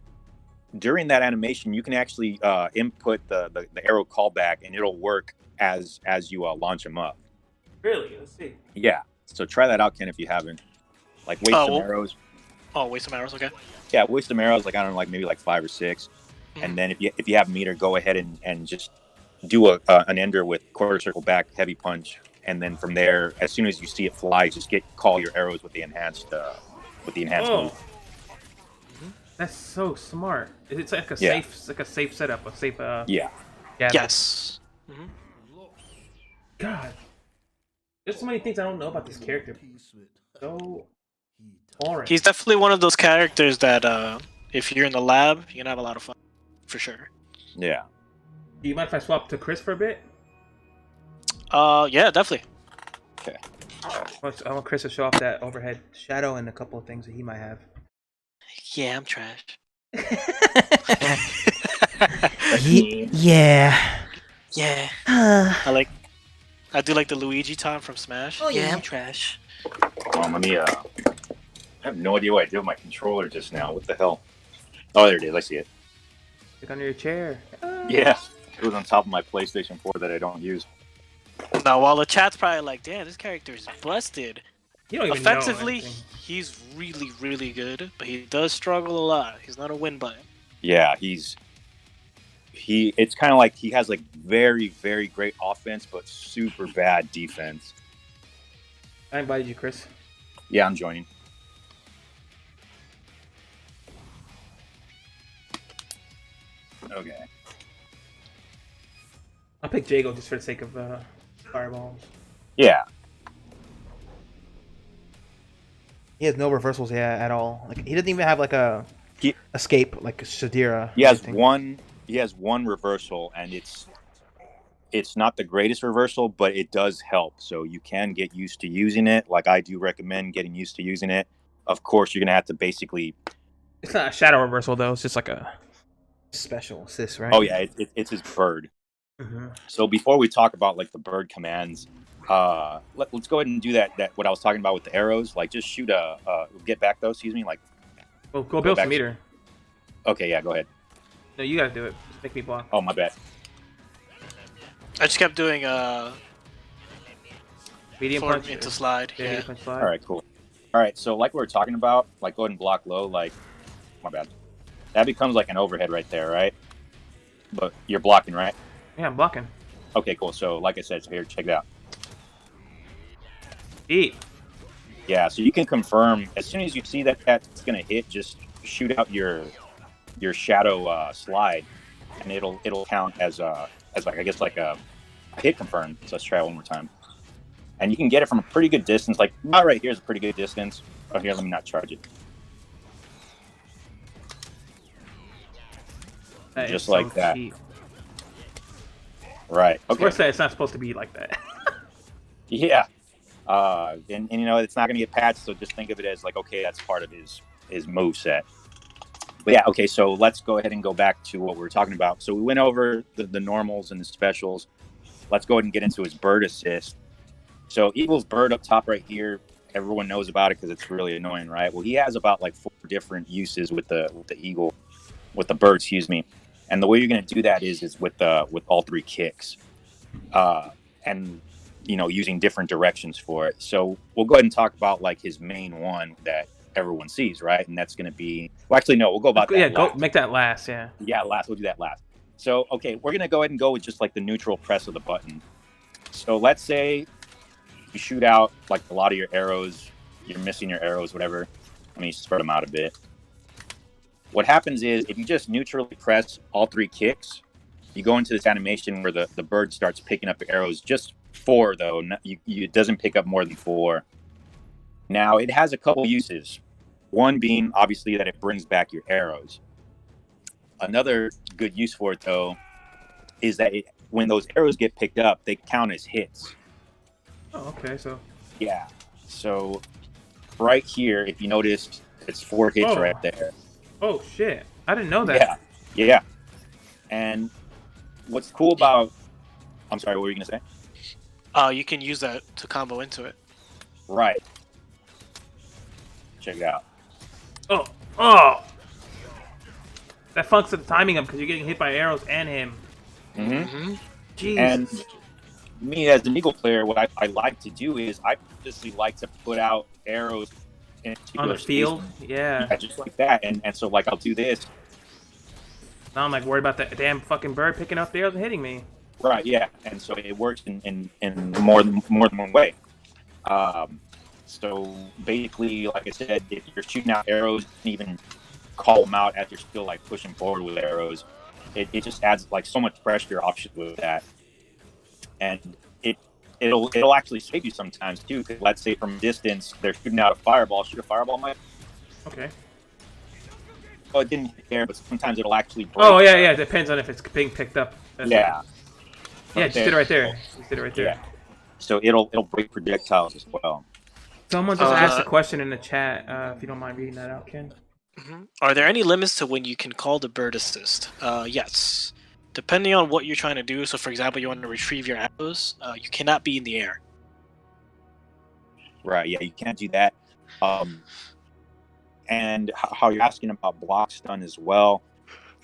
During that animation, you can actually input the arrow callback, and it'll work as you launch them up. Really? Let's see. Yeah. So try that out, Ken, if you haven't. Like waste some arrows. Oh, waste some arrows, okay. Yeah, waste some arrows. Like I don't know, like maybe like 5 or 6, and then if you have meter, go ahead and just do an ender with quarter circle back heavy punch, and then from there, as soon as you see it fly, just call your arrows with the enhanced move. That's so smart. It's like a Yeah. safe setup, a safe Yeah. Yes. God. There's so many things I don't know about this character. So boring. He's definitely one of those characters that if you're in the lab, you're gonna have a lot of fun. For sure. Yeah. Do you mind if I swap to Chris for a bit? Yeah, definitely. Okay. I want Chris to show off that overhead shadow and a couple of things that he might have. Yeah, I'm trash. Yeah. Yeah. I do like the Luigi time from Smash. Oh, yeah. I'm trash. Let me. I have no idea what I did with my controller just now. What the hell? Oh, there it is. I see it. Click under your chair. Yeah. It was on top of my PlayStation 4 that I don't use. Now, while the chat's probably like, damn, this character is busted. You don't even Offensively, know anything. he's really, really good, but he does struggle a lot. He's not a win button. Yeah, it's kind of like he has like very, very great offense, but super bad defense. I invited you, Chris. Yeah, I'm joining. Okay. I'll pick Jago just for the sake of fireballs. Yeah. He has no reversals at all. Like he doesn't even have like a escape like Shadira. He has one. He has one reversal, and it's not the greatest reversal, but it does help. So you can get used to using it. Like I do recommend getting used to using it. Of course, you're gonna have to basically. It's not a shadow reversal though. It's just like a special assist, right? Oh yeah, it's his bird. Mm-hmm. So before we talk about like the bird commands, let's go ahead and do that what I was talking about with the arrows. Like just shoot get back though. Excuse me. Like. Well, go build some meter. Okay, yeah, go ahead. No, you gotta do it. Just make me block. Oh, my bad. I just kept doing medium forward punch into slide. Yeah, Yeah. medium punch slide. All right, cool. All right, so like we were talking about, like go ahead and block low. Like, my bad. That becomes like an overhead right there, right? But you're blocking, right? Yeah, I'm blocking. Okay, cool. So like I said, so here, check it out. Deep. Yeah, so you can confirm as soon as you see that that's gonna hit, just shoot out your shadow slide, and it'll count as like I guess like a hit confirmed. So let's try it one more time. And you can get it from a pretty good distance. Like about right here is a pretty good distance. Oh, here, let me not charge it. That Just is like so that. cheap. Right. Of Okay. course, it's not supposed to be like that. Yeah. And you know it's not gonna get patched, so just think of it as like okay, that's part of his move set. But yeah, okay, so let's go ahead and go back to what we were talking about. So we went over the normals and the specials. Let's go ahead and get into his bird assist. So Eagle's bird up top right here, everyone knows about it because it's really annoying, right? Well, he has about like 4 different uses with the eagle, with the bird, excuse me. And the way you're going to do that is with all 3 kicks, and you know using different directions for it. So we'll go ahead and talk about like his main one that everyone sees, right? And that's going to be actually no, we'll go about that. Yeah, last. go make that last. Yeah. Yeah, last. We'll do that last. So okay, we're going to go ahead and go with just like the neutral press of the button. So let's say you shoot out like a lot of your arrows, you're missing your arrows, whatever. Let me spread them out a bit. What happens is if you just neutrally press all 3 kicks, you go into this animation where the bird starts picking up arrows. Just 4 though, it doesn't pick up more than 4. Now it has a couple uses. One being obviously that it brings back your arrows. Another good use for it though is that when those arrows get picked up, they count as hits. Oh, okay. So. Yeah. So right here, if you noticed, it's 4 hits right there. Oh shit! I didn't know that. Yeah. And what's cool about? I'm sorry. What were you gonna say? You can use that to combo into it. Right. Check it out. Oh! That fucks the timing up because you're getting hit by arrows and him. Mm-hmm. Jesus. And me as an Eagle player, what I like to do is I just like to put out arrows on the field. Yeah, just like that. And so like I'll do this. Now I'm like worried about that damn fucking bird picking up the arrows and hitting me. Right. Yeah. And so it works in more than one way. So basically, like I said, if you're shooting out arrows, you can even call them out as you're still like pushing forward with arrows. It just adds like so much pressure option with that, and it'll actually save you sometimes too. Because let's say from a distance they're shooting out a fireball, shoot a fireball, Mike. Okay. Oh, it didn't hit there, but sometimes it'll actually break. Oh yeah, it depends on if it's being picked up. Yeah. Yeah, just did it right there. Just did it right there. Yeah. So it'll break projectiles as well. Someone just asked a question in the chat. If you don't mind reading that out, Ken. Mm-hmm. Are there any limits to when you can call the bird assist? Yes. Depending on what you're trying to do. So, for example, you want to retrieve your arrows. You cannot be in the air. Right. Yeah, you can't do that. And how you're asking about block stun as well.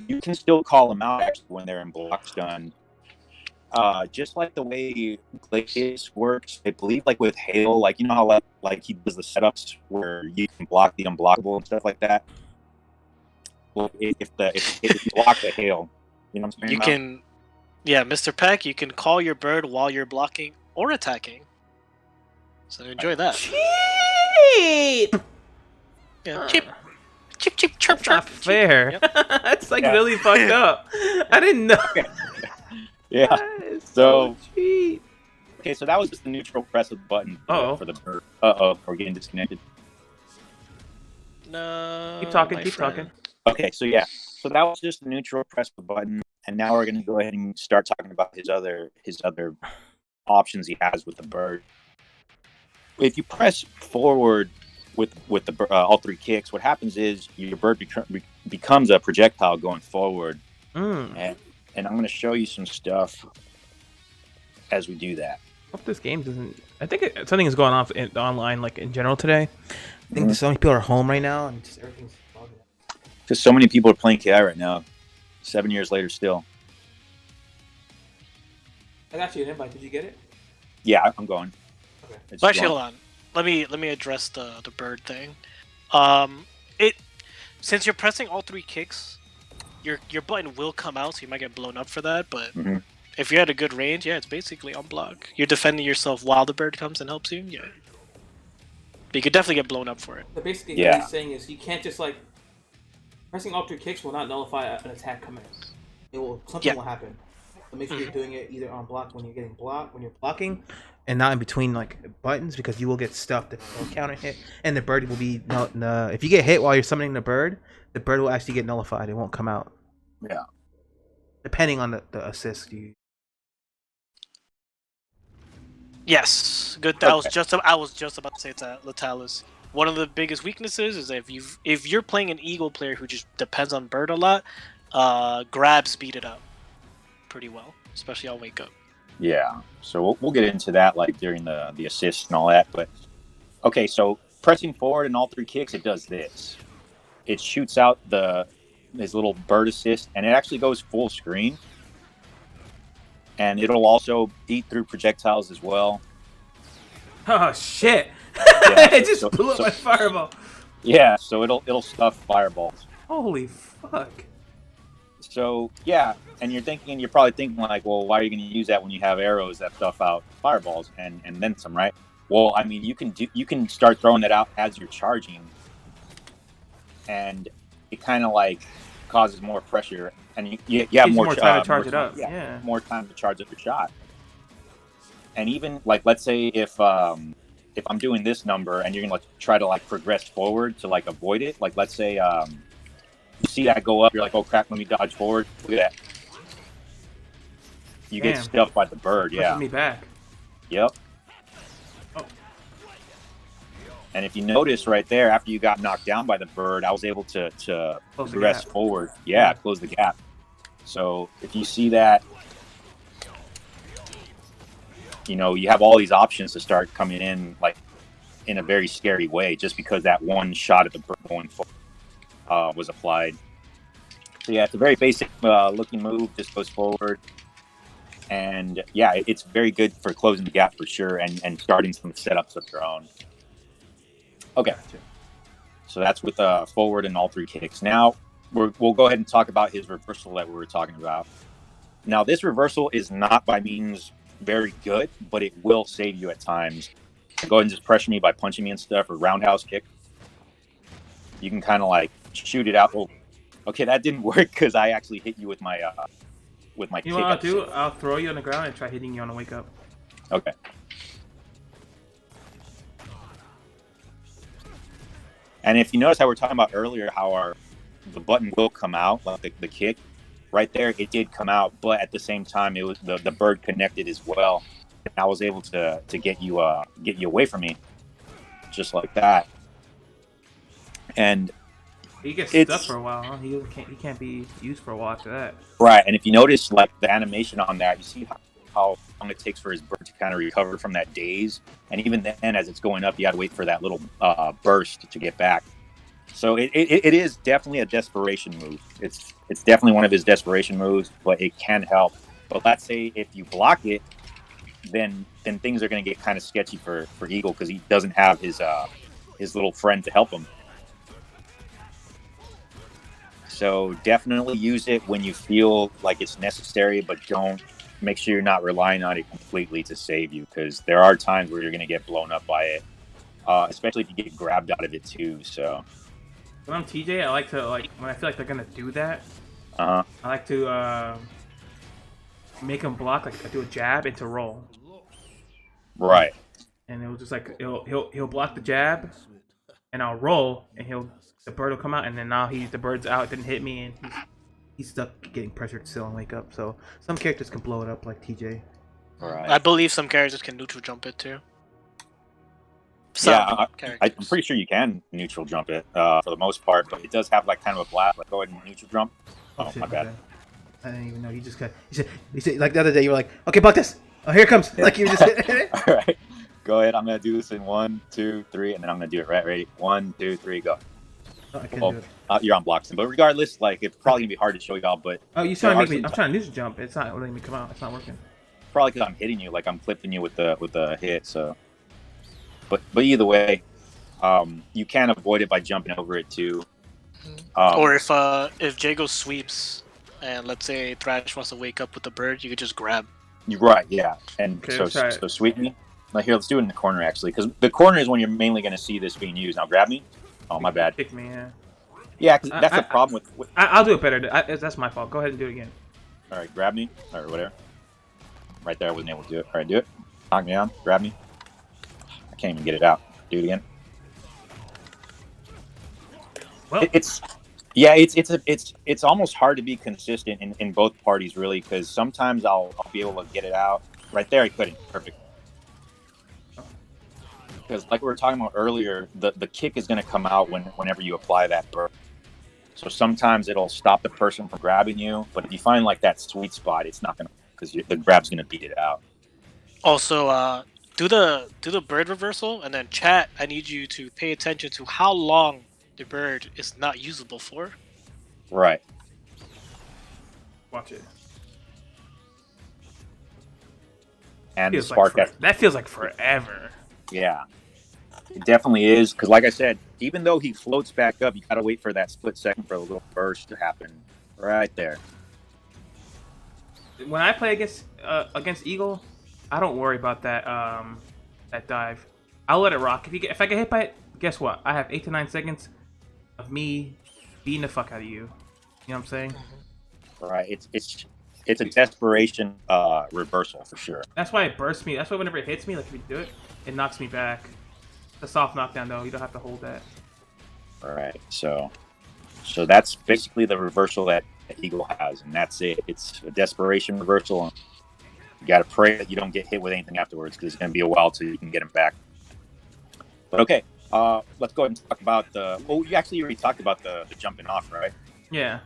You can still call them out actually when they're in block stun. Just like the way Glacius works, I believe like with hail, like you know how like he does the setups where you can block the unblockable and stuff like that. Well, if you block the hail, You know what I'm saying? You can, yeah, Mr. Peck, you can call your bird while you're blocking or attacking. So enjoy that. Cheap. Yeah, chip, chip, chip, chirp, That's not chirp. fair. Yep. That's like Yeah. really fucked up. I didn't know. Yeah. That is So- cheap. Okay, so that was just the neutral press of the button Uh-oh. for the bird. Uh-oh, we're getting disconnected. No. Keep talking. my Keep friend. talking. Okay, so yeah. So that was just the neutral press of the button. And now we're going to go ahead and start talking about his other options he has with the bird. If you press forward with the all three kicks, what happens is your bird becomes a projectile going forward. Mm. And I'm going to show you some stuff as we do that. Hope this game doesn't. I think something is going on online, like in general today. I think so many people are home right now, and just everything's bugging. Because so many people are playing KI right now, 7 years later still. I got you an invite. Did you get it? Yeah, I'm going. Okay. Well, actually, hold on. Let me address the bird thing. Since you're pressing all three kicks, your button will come out, so you might get blown up for that. But if you're at a good range, yeah, it's basically on block. You're defending yourself while the bird comes and helps you. Yeah, but you could definitely get blown up for it. So basically, what he's saying is you can't just like pressing all three kicks will not nullify an attack coming. It will something will happen. So make sure you're doing it either on block when you're getting blocked when you're blocking, and not in between like buttons because you will get stuffed if you counter hit, and the bird will be if you get hit while you're summoning the bird will actually get nullified. It won't come out. Yeah. Depending on the assist you. Yes, good. Okay. I was just about to say to Latalis. One of the biggest weaknesses is that if you're playing an Eagle player who just depends on bird a lot, grabs beat it up pretty well, especially on wake up. Yeah, so we'll get into that like during the assist and all that. But okay, so pressing forward in all three kicks, it does this. It shoots out his little bird assist, and it actually goes full screen. And it'll also eat through projectiles as well. Oh shit! Yeah, It just blew up my fireball. Yeah, so it'll stuff fireballs. Holy fuck! So yeah, and you're probably thinking like, well, why are you going to use that when you have arrows that stuff out fireballs and then some, right? Well, I mean, you can start throwing that out as you're charging, and it kind of like causes more pressure, and you have more time to charge it up. Yeah, more time to charge up your shot. And even like, let's say if I'm doing this number and you're gonna like try to like progress forward to like avoid it, like let's say you see that go up, you're like, oh crap, let me dodge forward. Look at that. You get stuffed by the bird. Yeah. Pushing me back. Yep. Oh. And if you notice right there, after you got knocked down by the bird, I was able to progress forward. Yeah, close the gap. So if you see that, you know, you have all these options to start coming in like in a very scary way just because that one shot at the bird going forward was applied. So yeah, it's a very basic looking move, just goes forward. And yeah, it's very good for closing the gap for sure and starting some setups of your own. Okay. So that's with forward and all three kicks. Now we'll go ahead and talk about his reversal that we were talking about. Now this reversal is not by means very good, but it will save you at times. Go ahead and just pressure me by punching me and stuff, or roundhouse kick. You can kind of like shoot it out. Oh, okay, that didn't work because I actually hit you with my kick. You know what I'll do? I'll throw you on the ground and try hitting you on the wake up. Okay. And if you notice how we were talking about earlier, how the button will come out, like the kick, right there, it did come out, but at the same time, it was the bird connected as well. And I was able to get you away from me, just like that. And he gets stuck for a while, huh? He can't be used for a while after that. Right, and if you notice, like the animation on that, you see how long it takes for his bird to kind of recover from that daze, and even then, as it's going up, you got to wait for that little burst to get back. So it is definitely a desperation move. It's definitely one of his desperation moves, but it can help. But let's say if you block it, then things are going to get kind of sketchy for Eagle because he doesn't have his little friend to help him. So definitely use it when you feel like it's necessary, but don't make sure you're not relying on it completely to save you, because there are times where you're going to get blown up by it, especially if you get grabbed out of it too. So When I'm TJ, I like to when I feel like they're gonna do that. uh-huh. I like to make them block, like do a jab into roll, Right. and it'll just like he'll block the jab, and I'll roll, and the bird will come out, and then now the bird's out, didn't hit me, and he's stuck getting pressured still and wake up. So some characters can blow it up like TJ. Right. I believe some characters can neutral jump it too. Yeah, I'm pretty sure you can neutral jump it for the most part, but it does have like kind of a blast. Like, go ahead and neutral jump. Oh, shit, my bad. okay. I didn't even know. You just got. You said like the other day. You were like, okay, block this. Oh, here it comes. Yeah. Like you just. All right. Go ahead. I'm gonna do this in 1, 2, 3, and then I'm gonna do it right. Ready? 1, 2, 3, go. Oh, I can't Well, do it. you're on blocks, but regardless, like it's probably gonna be hard to show y'all. But Oh, you trying to make me? I'm trying to neutral jump. It's not letting me come out. It's not working. probably because I'm hitting you, like I'm clipping you with the hit. So, but either way, you can avoid it by jumping over it too. Or if Jago sweeps, and let's say Thrash wants to wake up with the bird, you could just grab. You're right, yeah. And Okay, so sweep me. Like here, let's do it in the corner actually, because the corner is when you're mainly going to see this being used. Now grab me. Oh, my bad. Kick me. Yeah. Yeah, that's the problem with. I'll do it better. That's my fault. Go ahead and do it again. All right, grab me or whatever. Right there, I wasn't able to do it. All right, do it. Knock me down. Grab me. I can't even get it out. Do it again. Well, it's almost hard to be consistent in both parties really, because sometimes I'll be able to get it out. Right there, I couldn't. Perfect. Because like we were talking about earlier, the kick is going to come out whenever you apply that burn. So sometimes it'll stop the person from grabbing you, but if you find like that sweet spot, it's not going to, because the grab's going to beat it out. Also, do the bird reversal, and then chat. I need you to pay attention to how long the bird is not usable for. Right. watch it. And the spark that feels like forever. Yeah. It definitely is, because like I said, even though he floats back up, you gotta wait for that split second for a little burst to happen. Right there. When I play against Eagle, I don't worry about that that dive. I'll let it rock. If I get hit by it, guess what? I have 8 to 9 seconds of me beating the fuck out of you. You know what I'm saying? Right. It's a desperation reversal for sure. That's why it bursts me. That's why whenever it hits me, like if you do it, it knocks me back. It's a soft knockdown though. You don't have to hold that. All right. So that's basically the reversal that Eagle has, and that's it. It's a desperation reversal. You got to pray that you don't get hit with anything afterwards, because it's going to be a while till you can get him back. But okay, let's go ahead and talk about the. Well, you actually already talked about the jumping off, right? Yeah.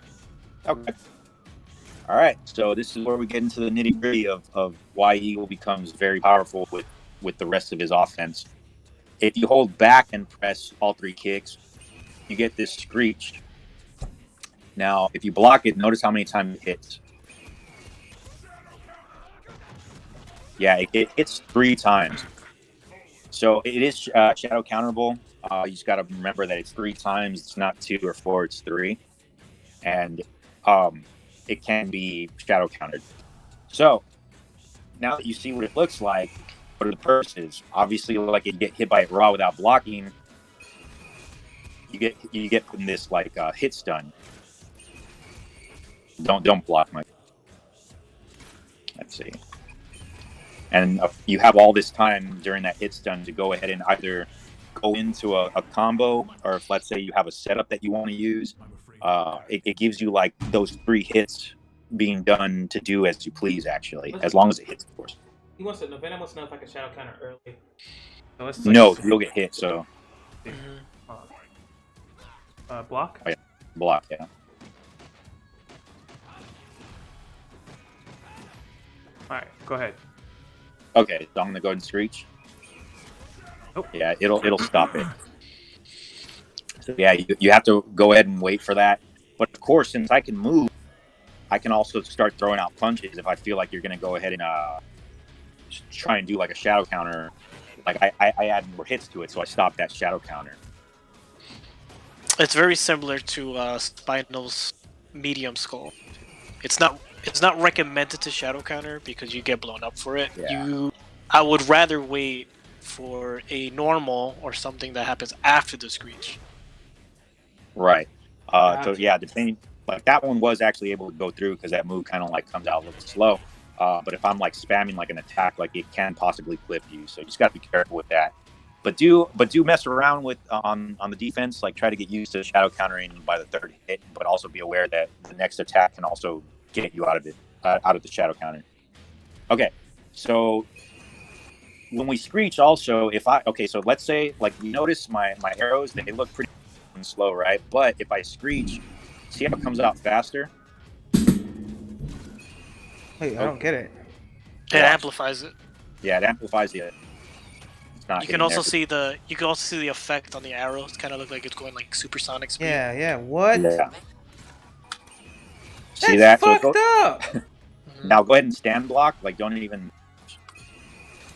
Okay. All right. So this is where we get into the nitty gritty of why Eagle becomes very powerful with the rest of his offense. If you hold back and press all 3 kicks, you get this screech. Now, if you block it, notice how many times it hits. Yeah, it hits 3 times. So it is shadow counterable. You just got to remember that it's 3 times. It's not 2 or 4. It's 3, and it can be shadow countered. So now that you see what it looks like, what are the purposes? Obviously, like you get hit by it raw without blocking, you get put in this like hit stun. Don't block my. Let's see. And you have all this time during that hit stun to go ahead and either go into a combo, or if let's say you have a setup that you want to use, it gives you like those 3 hits being done to do as you please, actually, as long as it hits, of course. He wants to. Venom wants to know if I can shadow counter early. So it's No, you'll get hit. So block. Oh, yeah. Block, yeah. All right, go ahead. Okay, so I'm gonna go ahead and screech. Oh. Yeah, it'll stop it. So yeah, you have to go ahead and wait for that. But of course, since I can move, I can also start throwing out punches if I feel like you're gonna go ahead and try and do like a shadow counter. Like I add more hits to it, so I stop that shadow counter. It's very similar to Spinal's medium skull. It's not recommended to shadow counter because you get blown up for it. Yeah. I would rather wait for a normal or something that happens after the screech. Right. So Gotcha. yeah, depending, like that one was actually able to go through because that move kind of like comes out a little slow. But if I'm like spamming like an attack, like it can possibly clip you. So you just got to be careful with that. But do mess around with on the defense, like try to get used to shadow countering by the third hit, but also be aware that the next attack can also get you out of it, out of the shadow counter. Okay, so when we screech, also so let's say like you notice my arrows, they look pretty slow, right? But if I screech, see how it comes out faster? Wait, I don't get it. It amplifies it. Yeah, it amplifies it. You can also see the effect on the arrows. Kind of look like it's going like supersonic speed. Yeah, what? Yeah. See That's that? fucked up. Now go ahead and stand block. Like don't even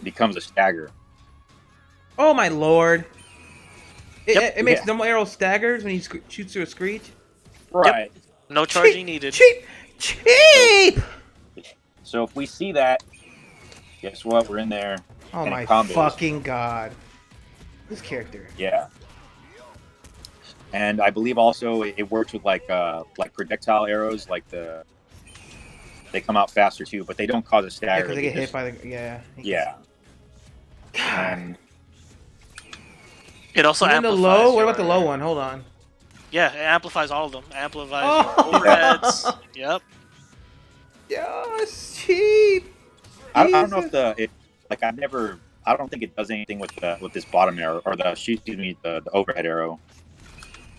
becomes a stagger. Oh my lord! It makes Yeah. normal arrow staggers when he shoots through a screech. Right. Yep. No charging needed. Cheap. So if we see that, guess what? We're in there. Oh and my it combos. fucking god! This character. Yeah. And I believe also it works with like projectile arrows, like they come out faster too, but they don't cause a Yeah, stagger. because they get hit by the Yeah. God. And It also Even the amplifies. low. What about the low one? Hold on. Yeah, it amplifies all of them. Amplifies Oh. your overheads. Yep. Yes, cheap. I don't know I don't think it does anything with this bottom arrow or the overhead arrow.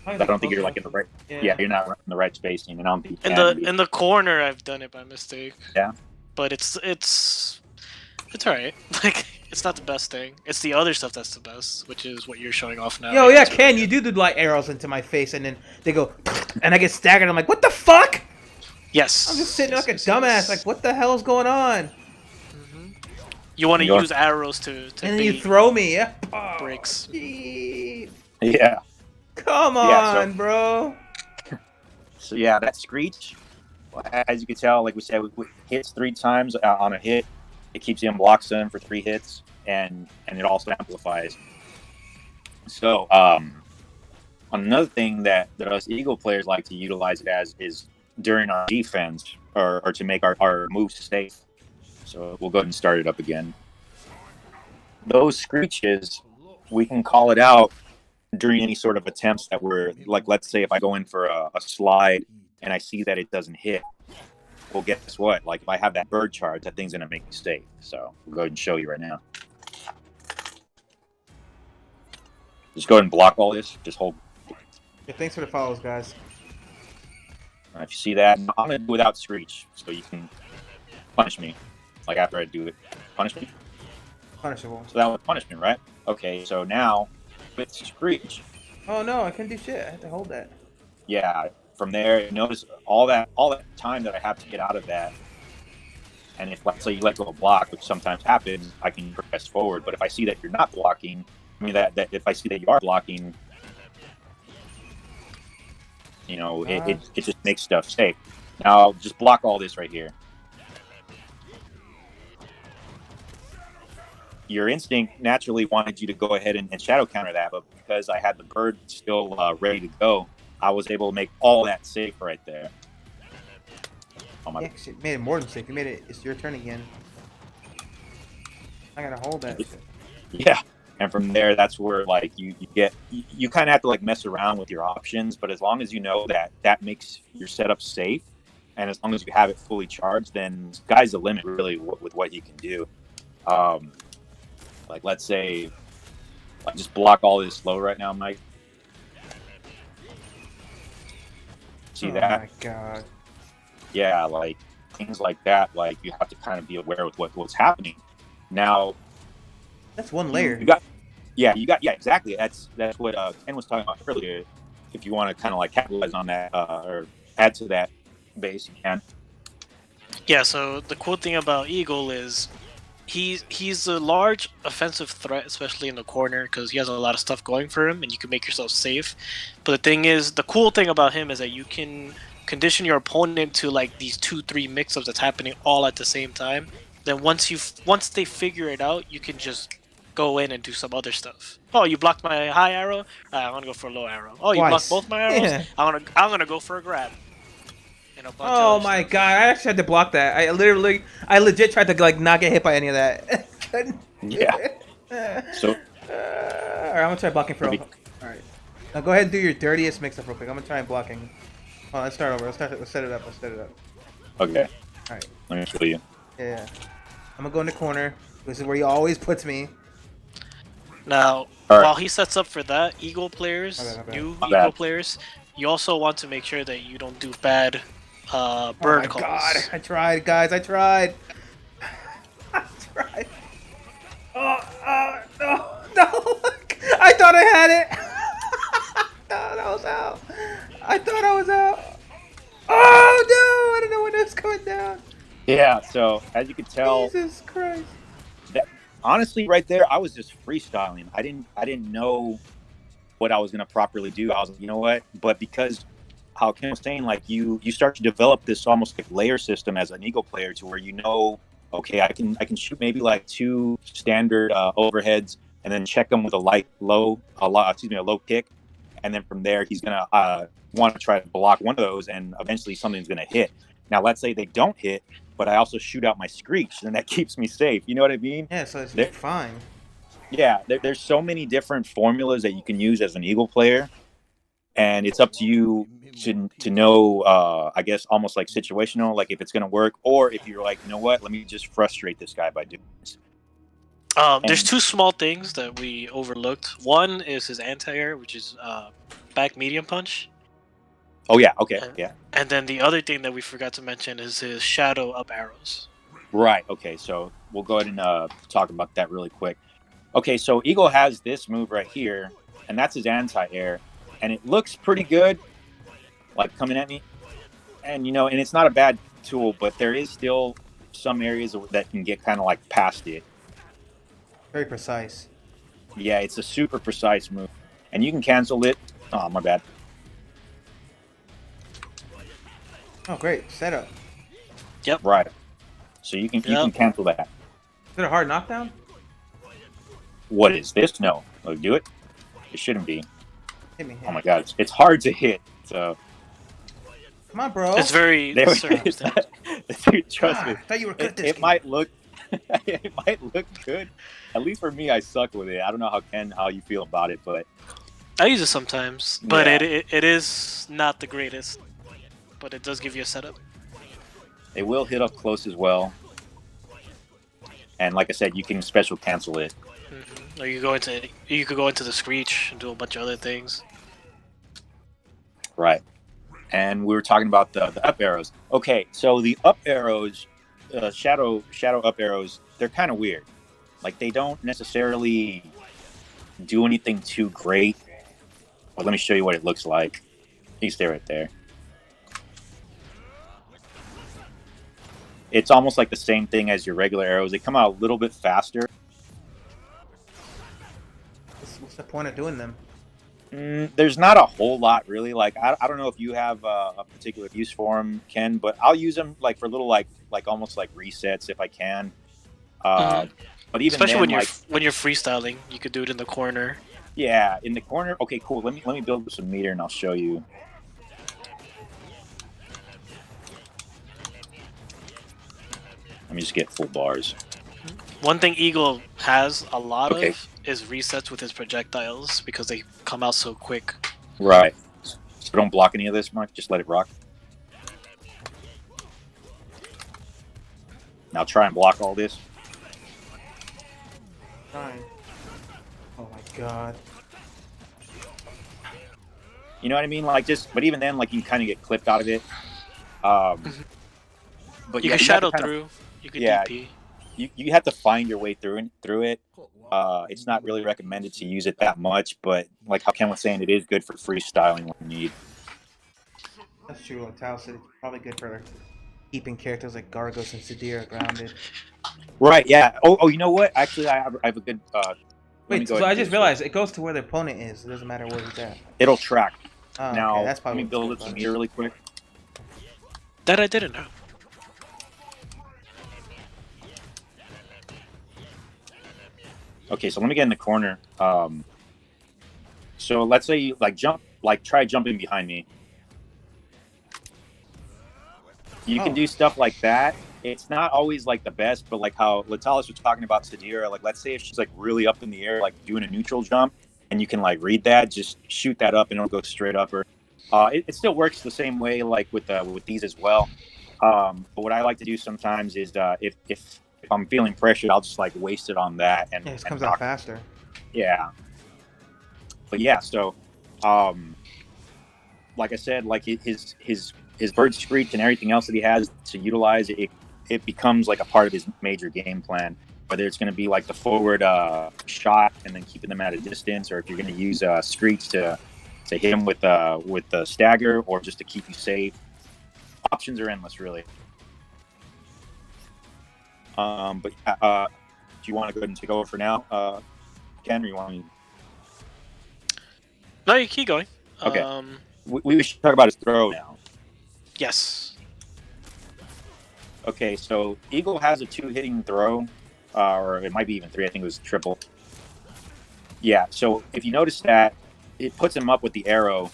I don't think you're like in the right. Yeah, you're not in the right spacing, and I don't think you can be. In the corner, I've done it by mistake. Yeah. But it's alright. Like it's not the best thing. It's the other stuff that's the best, which is what you're showing off now. Yo, yeah, Ken, you do the light arrows into my face, and then they go, and I get staggered. I'm like, what the fuck? Yes. I'm just sitting like a dumbass. Like, what the hell is going on? You want to use arrows to And then bait you throw me. Yeah. Oh, breaks. geez. Yeah. Come on, bro. So yeah, that screech, as you can tell, like we said, hits 3 times on a hit. It keeps you in block stun for 3 hits, and it also amplifies. So another thing that us Eagle players like to utilize it as is during our defense or to make our moves safe. So we'll go ahead and start it up again. Those screeches, we can call it out during any sort of attempts that we're like, let's say if I go in for a slide and I see that it doesn't hit, well, guess what? Like if I have that bird charge, that thing's gonna make me safe. So we'll go ahead and show you right now. Just go ahead and block all this. Just hold. Yeah, thanks for the follows, guys. If you see that, I'm gonna do without screech, so you can punish me. Like after I do it, punish me. Punishable. So that was punishment, right? Okay, so now with screech. Oh no, I couldn't do shit. I had to hold that. Yeah, from there, notice all that time that I have to get out of that. And if, let's say, you let go of block, which sometimes happens, I can progress forward. But if I see that you're not blocking, I mean that if I see that you are blocking, you know, it just makes stuff safe. Now, just block all this right here. Your instinct naturally wanted you to go ahead and shadow counter that, but because I had the bird still ready to go, I was able to make all that safe right there. Oh my! Yeah, shit, made it more than safe. You made it. It's your turn again. I gotta hold that shit. Yeah, and from there, that's where like you kind of have to like mess around with your options, but as long as you know that makes your setup safe, and as long as you have it fully charged, then sky's the limit really with what you can do. Like let's say, like just block all this slow right now, Mike. See that? Oh my god. Yeah, like things like that. Like you have to kind of be aware with what's happening. Now, that's one layer. Yeah, exactly. That's what Ken was talking about earlier. If you want to kind of like capitalize on that or add to that base, you can. Yeah. So the cool thing about Eagle is he's a large offensive threat, especially in the corner, because he has a lot of stuff going for him, and you can make yourself safe. But the thing is, the cool thing about him is that you can condition your opponent to like these 2-3 mix-ups that's happening all at the same time. Then once they figure it out, you can just go in and do some other stuff. Oh, you blocked my high arrow. I'm gonna go for a low arrow. Oh, you blocked Twice. both my arrows. Yeah. I'm gonna go for a grab. And a bunch of Oh other my stuff. god! I actually had to block that. I legit tried to like not get hit by any of that. Couldn't do Yeah. it. So All right, I'm gonna try blocking for. All right. Now go ahead and do your dirtiest mix-up real quick. I'm gonna try and blocking. Oh, let's start over. Let's set it up. Let's set it up. okay, All right. let me show you. Yeah. I'm gonna go in the corner. This is where he always puts me. Now, All right. while he sets up for that, Eagle players, My bad. new My Eagle bad. players, you also want to make sure that you don't do bad bird Oh my calls. god! I tried, guys. I tried. I tried. Oh no! I thought I had it. No, that was out. I thought I was out. Oh no! I don't know when it was coming down. Yeah. So as you can tell, Jesus Christ! honestly, right there, I was just freestyling. I didn't know what I was gonna properly do. I was like, you know what? But because how Ken was saying, like you start to develop this almost like layer system as an Eagle player, to where okay, I can shoot maybe like 2 standard overheads, and then check them with a low kick, and then from there he's gonna want to try to block one of those, and eventually something's gonna hit. Now let's say they don't hit, but I also shoot out my screech, and that keeps me safe. You know what I mean? Yeah, so it's There- fine. Yeah, there's so many different formulas that you can use as an Eagle player, and it's up to you to know, I guess, almost like situational, like if it's going to work, or if you're like, you know what, let me just frustrate this guy by doing this. There's 2 small things that we overlooked. One is his anti-air, which is back medium punch. Oh yeah, okay, yeah, And then the other thing that we forgot to mention is his shadow up arrows. right. Okay, so we'll go ahead and talk about that really quick. Okay, so Eagle has this move right here, and that's his anti-air, and it looks pretty good, like coming at me, and and it's not a bad tool, but there is still some areas that can get kind of like past it. Very precise. Yeah, it's a super precise move, and you can cancel it. Oh, my bad. Oh, great setup. Right. So you can cancel that. Is it a hard knockdown? What is this? No. Oh, do it? It shouldn't be. Hit me. Oh my god, it's hard to hit. So Come on, bro. It's very circumstantial. Dude, trust me. I thought you were good at this It game. might look it might look good. At least for me, I suck with it. I don't know how you feel about it, but I use it sometimes, but Yeah. it is not the greatest. But it does give you a setup. it will hit up close as well. And like I said, you can special cancel it. Or you could go into the screech and do a bunch of other things. Right. And we were talking about the up arrows. Okay, so the up arrows, shadow up arrows, they're kind of weird. Like they don't necessarily do anything too great. But let me show you what it looks like. You stay right there. It's almost like the same thing as your regular arrows. They come out a little bit faster. What's the point of doing them? There's not a whole lot really. Like I don't know if you have a particular use for them, Ken, but I'll use them like for little like almost like resets if I can. But even Especially then, when you're freestyling, you could do it in the corner. yeah, in the corner. Okay, cool. Let me build some meter and I'll show you. Let me just get full bars. One thing Eagle has a lot Okay. of is resets with his projectiles because they come out so quick. Right. So don't block any of this, Mark. Just let it rock. Now try and block all this. Fine. Oh my god. You know what I mean? Like but even then, like you kind of get clipped out of it. But You yeah, can have to shadow kind of- through. You can yeah. DP. You have to find your way through it. It's not really recommended to use it that much, but like how Ken was saying, it is good for freestyling when you need. That's true. Tau said it's probably good for keeping characters like Gargos and Sidira grounded. Right. Yeah. Oh. You know what? Actually, I have a good. Let me Wait, go so ahead I and do just this realized it goes to where the opponent is. It doesn't matter where he's at. It'll track. Oh, okay, Now, that's let probably me what's build good up some about meter it. really quick. That I didn't know. Okay, so let me get in the corner. So let's say you try jumping behind me. You can Oh. do stuff like that. It's not always like the best, but like how Latalis was talking about Sadira, like let's say if she's like really up in the air, like doing a neutral jump, and you can like read that, just shoot that up and it'll go straight up her. It still works the same way like with these as well. But what I like to do sometimes is if I'm feeling pressured, I'll just like waste it on that Yeah, it and comes out faster. yeah. But yeah, so um, like I said, like his bird screech and everything else that he has to utilize it becomes like a part of his major game plan. Whether it's going to be like the forward shot and then keeping them at a distance, or if you're going to use screech to hit him with the stagger, or just to keep you safe. Options are endless, really. But yeah, do you want to go ahead and take over for now, Ken, or you want me? No, you keep going. Okay. We should talk about his throw now. Yes. Okay, so Eagle has a 2-hitting throw, or it might be even 3. I think it was triple. Yeah, so if you notice that, it puts him up with the arrow,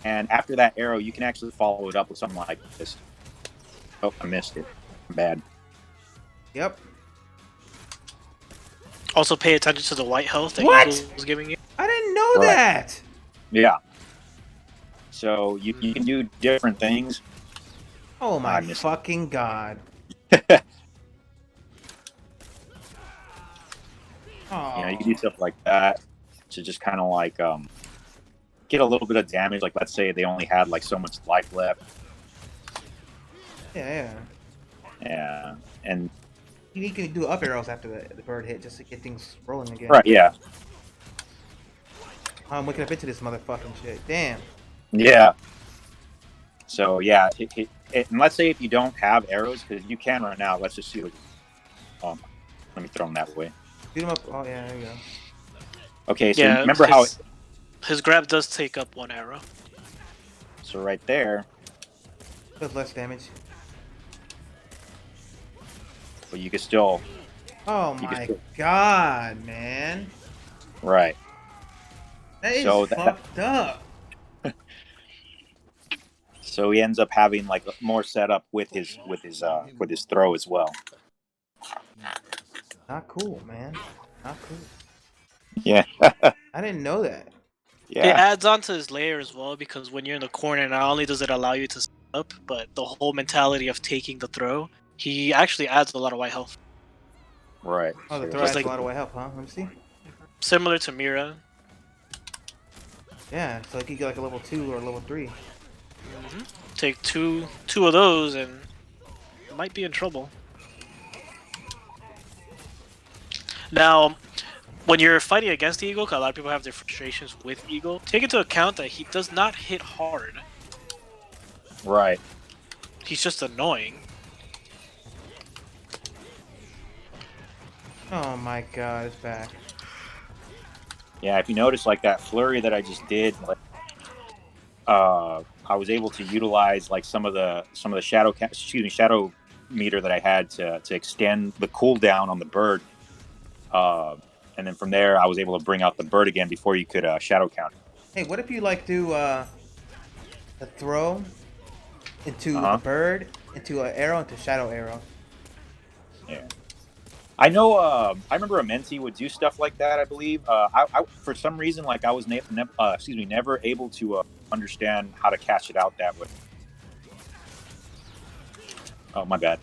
and after that arrow, you can actually follow it up with something like this. Oh, I missed it. Bad. Yep. Also, pay attention to the white health that What? Eagle was giving you. I didn't know Right. that. Yeah. So you can do different things. Oh my missed it. fucking god. Oh. You know, you can do stuff like that to just kind of like get a little bit of damage. Like, let's say they only had like so much life left. Yeah. Yeah, and You can do up arrows after the bird hit just to get things rolling again. right, yeah, I'm waking up into this motherfucking shit. Damn. yeah. So yeah, and let's say if you don't have arrows, because you can right now. Let's just see. Let me throw them that way. Beat him up. Oh yeah, there you go. Okay, so Yeah, remember how his grab does take up 1 arrow. So right there, Does less damage. but you can still Oh You can my still- god, man. right. That is So fucked up. So he ends up having like more setup with his throw as well. Not cool, man. Not cool. Yeah, I didn't know that. It adds on to his layer as well, because when you're in the corner, not only does it allow you to set up, but the whole mentality of taking the throw, he actually adds a lot of white health. Right. Oh, the So throw Just adds like- a lot of white help, huh? Let me see. Similar to Mira. Yeah, so you can get like a level 2 or a level 3. Take two of those and you might be in trouble. Now, when you're fighting against the Eagle, 'cause a lot of people have their frustrations with Eagle, take into account that he does not hit hard. Right. He's just annoying. Oh my god, it's back. Yeah, if you notice, like that flurry that I just did, like, I was able to utilize like some of the shadow meter that I had to extend the cooldown on the bird, and then from there I was able to bring out the bird again before you could shadow count. Hey, what if you like do a throw into Uh-huh. a bird, into an arrow, into shadow arrow? Yeah. I know. I remember Amenti would do stuff like that. I believe. I for some reason, like I was never able to understand how to catch it out that way. Oh, my bad.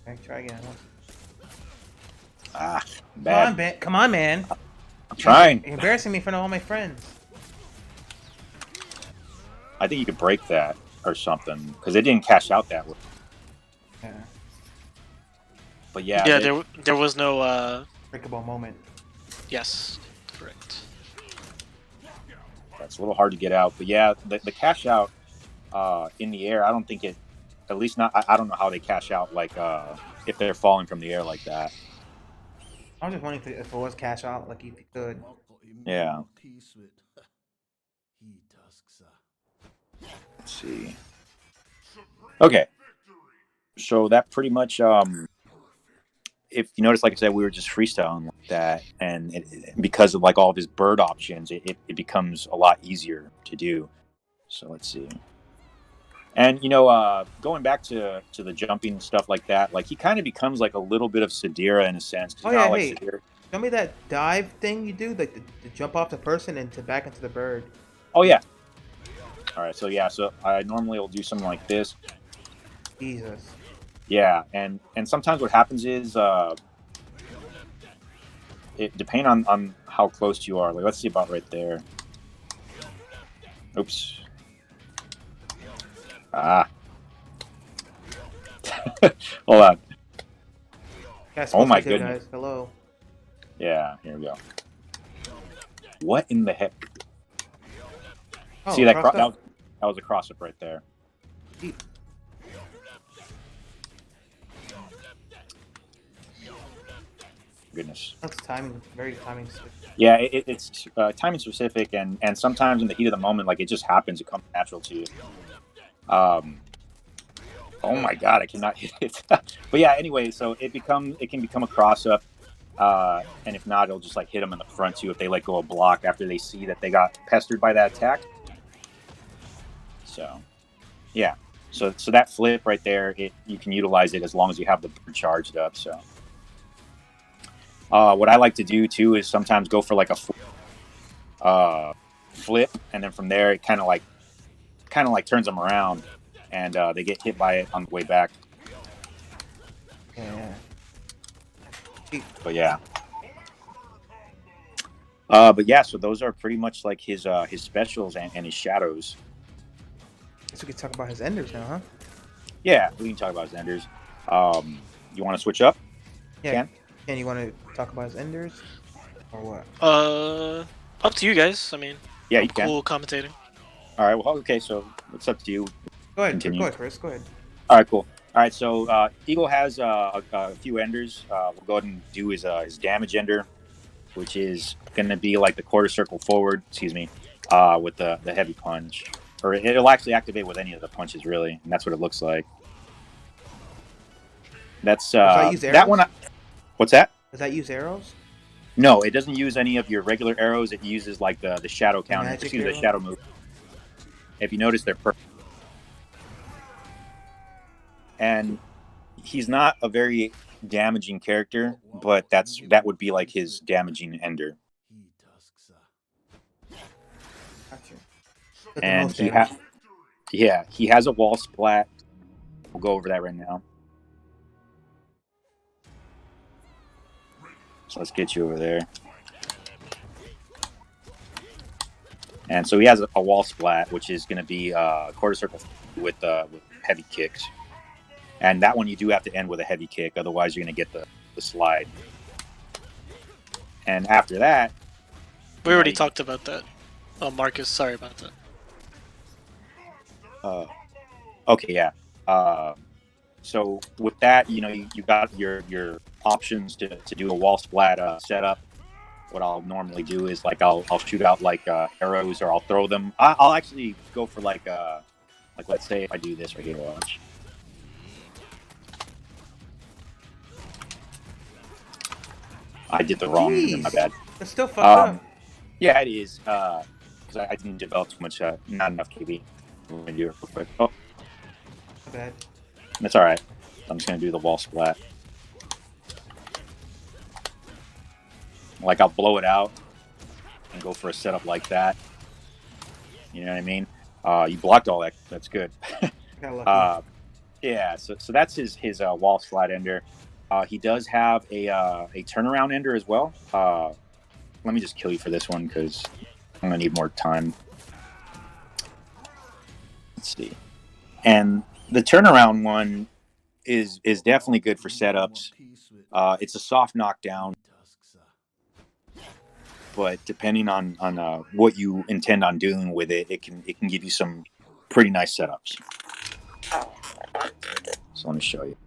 Okay, try again. Bad. Come on, man. I'm trying. You're embarrassing me in front of all my friends. I think you could break that or something because it didn't catch out that way. Yeah. But yeah, Yeah, there was no Breakable moment. yes, correct. that's a little hard to get out. But yeah, the cash out in the air, I don't think it At least not. I don't know how they cash out like if they're falling from the air like that. I was just wondering if it was cash out, like if you could. Yeah. Let's see. Okay. So that pretty much if you notice, like I said, we were just freestyling like that, and because of like all of his bird options, it becomes a lot easier to do. So let's see. And going back to the jumping stuff like that, like he kind of becomes like a little bit of Sadira in a sense. Oh yeah, Like hey, Sadira... show me that dive thing you do, like to jump off the person and to back into the bird. Oh yeah. All right. So yeah. So I normally will do something like this. Jesus. Yeah, and sometimes what happens is it depending on how close you are. Like let's see about right there. Oops. Ah. Hold on. Oh my goodness. Guys. Hello. Yeah, here we go. What in the heck? Oh, see that that was a cross up right there. Deep. Goodness. That's timing, very timing specific. Yeah, it's timing specific, and sometimes in the heat of the moment, like it just happens. It comes natural to you. Oh my god, I cannot hit it. But yeah, anyway, so it can become a cross up, and if not, it'll just like hit them in the front too if they let go of block after they see that they got pestered by that attack. So, yeah, so that flip right there, you can utilize it as long as you have the bird charged up. So, what I like to do too is sometimes go for like a flip, and then from there it kind of like turns them around. And they get hit by it on the way back. Yeah. But yeah. But yeah, so those are pretty much like his specials and his shadows. Guess we could talk about his enders now, huh? Yeah, we can talk about his enders. You want to switch up? Yeah. Ken, you want to talk about his enders? Or what? Up to you guys. I mean, yeah, I'm cool commentating. All right, well, okay, so it's up to you. Go ahead, continue. Go ahead, Chris. Go ahead. All right, cool. All right, so Eagle has a few enders. We'll go ahead and do his damage ender, which is going to be like the quarter circle forward, with the heavy punch. Or it'll actually activate with any of the punches, really, and that's what it looks like. That's that one. What's that? Does that use arrows? No, it doesn't use any of your regular arrows. It uses like the shadow counter. The shadow move. If you notice, they're perfect. And he's not a very damaging character, but that would be like his damaging ender. And he has a wall splat. We'll go over that right now. So let's get you over there. And so he has a wall splat, which is going to be a quarter circle with heavy kicks. And that one you do have to end with a heavy kick, otherwise you're going to get the slide. And after that... We already talked about that. Oh, Marcus, sorry about that. Okay, yeah. So with that, you got your options to do a wall splat setup. What I'll normally do is like I'll shoot out like arrows, or I'll throw them. I'll actually go for like let's say if I do this right here, watch. I did the wrong. My bad. It's still fucked up. Yeah, it is. Because I didn't develop too much. Not enough KB. I'm gonna do it real quick. Oh, my bad. That's all right. I'm just gonna do the wall splat. Like I'll blow it out and go for a setup like that. You know what I mean? You blocked all that. That's good. Yeah. So that's his wall slide ender. He does have a turnaround ender as well. Let me just kill you for this one because I'm gonna need more time. Let's see. And the turnaround one is definitely good for setups. It's a soft knockdown, but depending on what you intend on doing with it, it can give you some pretty nice setups. So let me show you.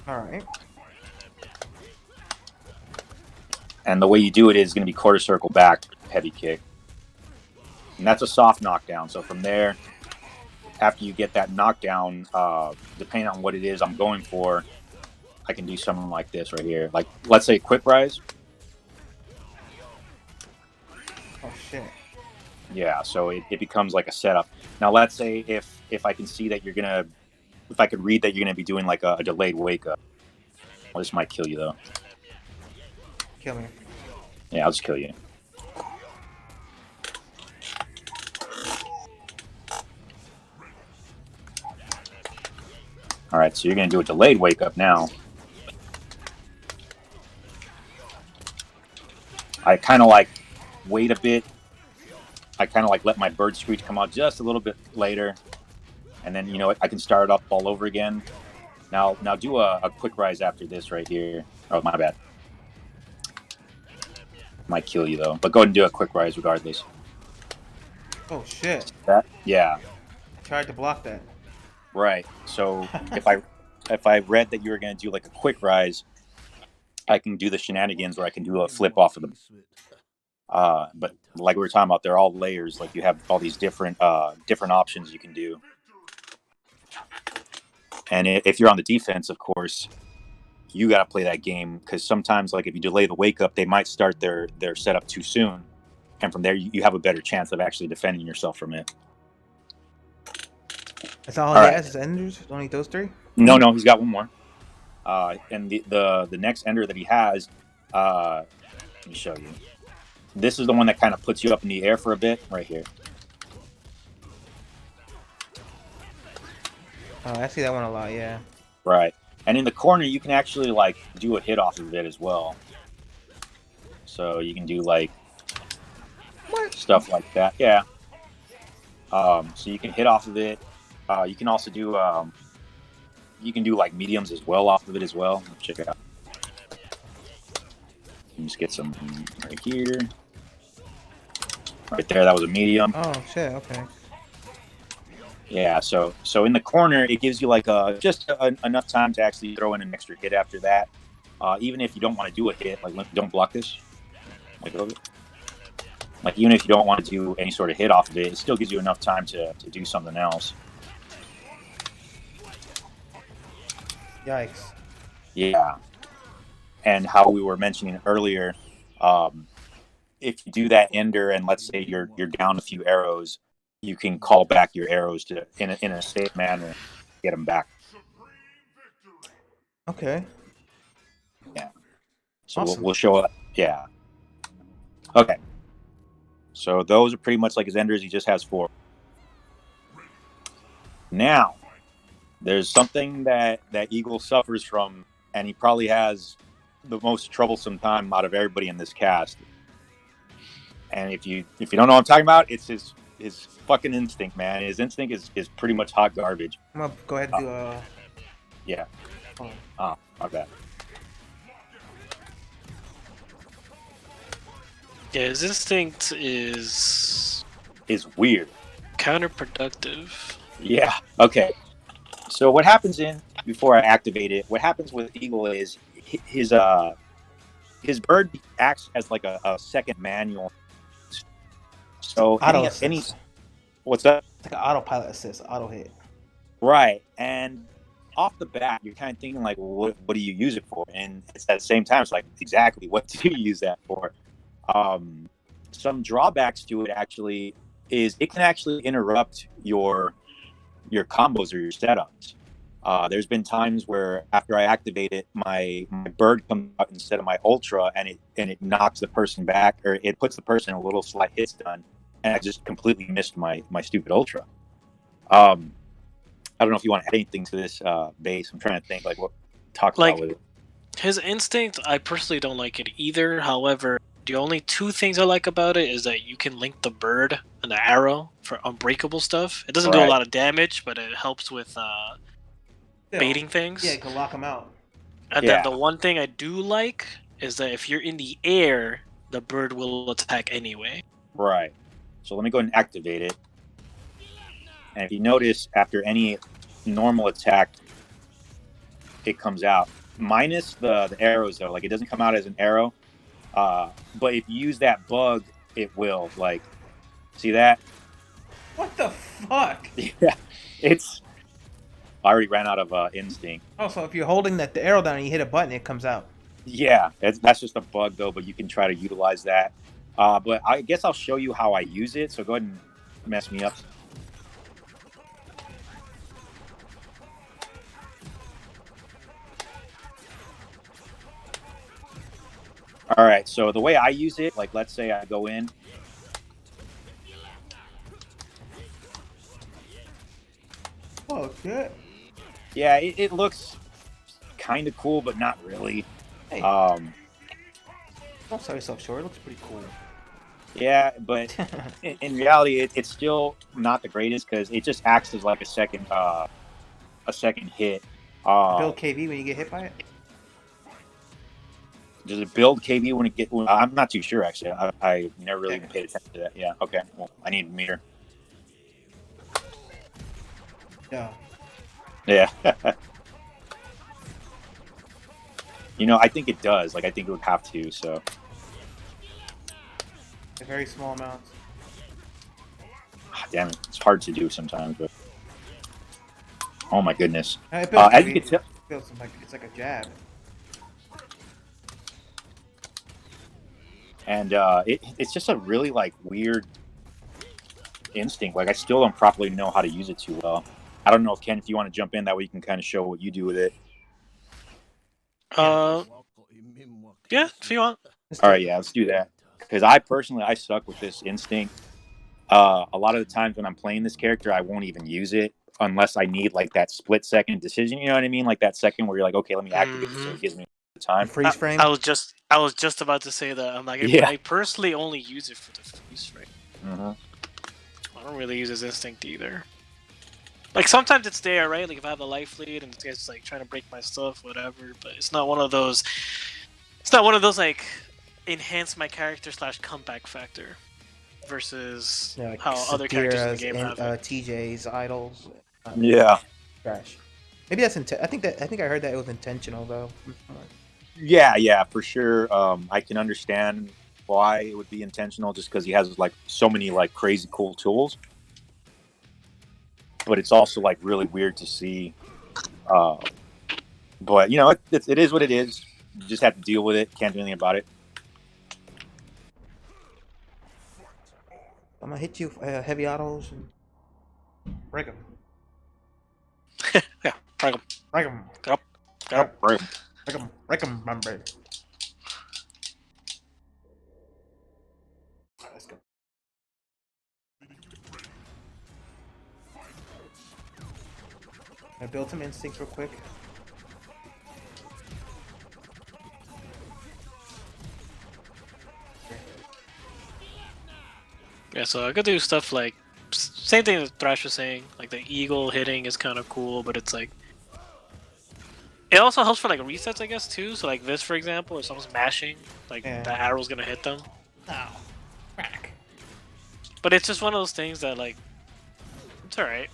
All right. And the way you do it is going to be quarter circle back, heavy kick. And that's a soft knockdown. So from there, after you get that knockdown, depending on what it is I'm going for, I can do something like this right here. Like, let's say quick rise. Oh shit. Yeah, so it becomes like a setup. Now, let's say if I can see that you're gonna, if I could read that you're gonna be doing like a delayed wake up. Well, this might kill you though. Kill me. Yeah, I'll just kill you. All right, so you're gonna do a delayed wake up now. I kind of like wait a bit. I kind of like let my bird screech come out just a little bit later, and then you know I can start it up all over again. Now do a quick rise after this right here. Oh, my bad. Might kill you though, but go ahead and do a quick rise regardless. Oh shit. That yeah, I tried to block that. right. So if I read that you were gonna do like a quick rise, I can do the shenanigans where I can do a flip off of the. But like we were talking about, they're all layers. Like you have all these different options you can do. And if you're on the defense, of course, you got to play that game because sometimes, like if you delay the wake up, they might start their setup too soon, and from there you have a better chance of actually defending yourself from it. That's all All he right. has is enders? Only those three? No, he's got one more. And the next ender that he has, let me show you. This is the one that kind of puts you up in the air for a bit, right here. Oh, I see that one a lot, yeah. Right. And in the corner, you can actually like do a hit off of it as well. So you can do like stuff like that. Yeah. So you can hit off of it. You can also do you can do like mediums as well off of it as well. Let's check it out. Just get some right here. Right there, that was a medium. Oh shit, okay. Yeah, so in the corner, it gives you like just enough time to actually throw in an extra hit after that. Even if you don't want to do a hit, like don't block this. Like even if you don't want to do any sort of hit off of it, it still gives you enough time to do something else. Yikes. Yeah, and how we were mentioning earlier, if you do that ender and let's say you're down a few arrows, you can call back your arrows to in a safe manner, get them back. Okay. Yeah. So Awesome. we'll show up. Yeah. Okay. So those are pretty much like his enders. He just has 4. Now, there's something that Eagle suffers from, and he probably has the most troublesome time out of everybody in this cast. And if you don't know what I'm talking about, it's his fucking instinct, man. His instinct is pretty much hot garbage. I'm gonna go ahead and do Yeah. Oh, my bad. Yeah, his instinct is Weird. counterproductive. Yeah. Okay. So what happens before I activate it? What happens with Eagle is his bird acts as like a second manual. So auto any assist. what's that? It's like an autopilot assist, auto hit. Right. And off the bat, you're kind of thinking like, well, what do you use it for? And it's at the same time, it's like, exactly, what do you use that for? Some drawbacks to it actually is it can actually interrupt your combos or your setups. There's been times where after I activate it, my bird comes out instead of my ultra, and it knocks the person back, or it puts the person in a little slight hit stun, and I just completely missed my stupid ultra. I don't know if you want to add anything to this base. I'm trying to think like what talk Like, about with it. His instinct, I personally don't like it either. However, the only 2 things I like about it is that you can link the bird and the arrow for unbreakable stuff. It doesn't do a Right. lot of damage, but it helps with baiting things. Yeah, you can lock them out. And Yeah. then the one thing I do like is that if you're in the air, the bird will attack anyway. Right. So let me go ahead and activate it. And if you notice, after any normal attack, it comes out. Minus the arrows, though. Like, it doesn't come out as an arrow. But if you use that bug, it will. Like, see that? What the fuck? Yeah. It's... I already ran out of instinct. Oh, so if you're holding the arrow down and you hit a button, it comes out. Yeah, that's just a bug, though, but you can try to utilize that. But I guess I'll show you how I use it, so go ahead and mess me up. All right, so the way I use it, like, let's say I go in. Oh, shit. Yeah, it looks kind of cool, but not really. Hey. Don't sell yourself short. It looks pretty cool. Yeah, but in reality, it's still not the greatest because it just acts as like a second hit. Build KV when you get hit by it? Does it build KV when it get? I'm not too sure actually. I never really even paid attention to that. Yeah. Okay. Well, I need a meter. No. Yeah. You know, I think it does. Like, I think it would have to. So. A very small amounts. Damn it! It's hard to do sometimes, but. Oh my goodness. As you can tell, it's like a jab. and it's just a really like weird instinct. Like, I still don't properly know how to use it too well. I don't know if Ken, if you want to jump in, that way you can kind of show what you do with it. Yeah, if you want. All right, yeah, let's do that. Because I suck with this instinct. A lot of the times when I'm playing this character, I won't even use it unless I need like that split-second decision. You know what I mean? Like that second where you're like, okay, let me activate it so it gives me the time. Freeze frame. I was just about to say that. I'm like, Yeah. I personally only use it for the freeze frame. Mm-hmm. I don't really use his instinct either. Like, sometimes it's there, right? Like, if I have the life lead and this guy's like trying to break my stuff, whatever. But it's not one of those. It's not one of those like enhance my character / comeback factor versus Yeah, like how other characters in the Sakiras game and, have it. TJ's idols. Yeah. Trash. Maybe that's I think I heard that it was intentional though. Yeah, for sure. I can understand why it would be intentional, just because he has like so many like crazy cool tools. But it's also like really weird to see. But you know, it is what it is. You just have to deal with it. Can't do anything about it. I'm gonna hit you heavy autos and break them. Yeah, break 'em. Break them. Get up. Right. Break them. Break them, my baby. Alright, let's go. I build some instincts real quick. Yeah, so I could do stuff like same thing that Thrash was saying. Like the eagle hitting is kind of cool, but it's like it also helps for like resets, I guess, too. So like this, for example, if someone's mashing, like Yeah. the arrow's gonna hit them. Oh, crack. But it's just one of those things that like it's alright.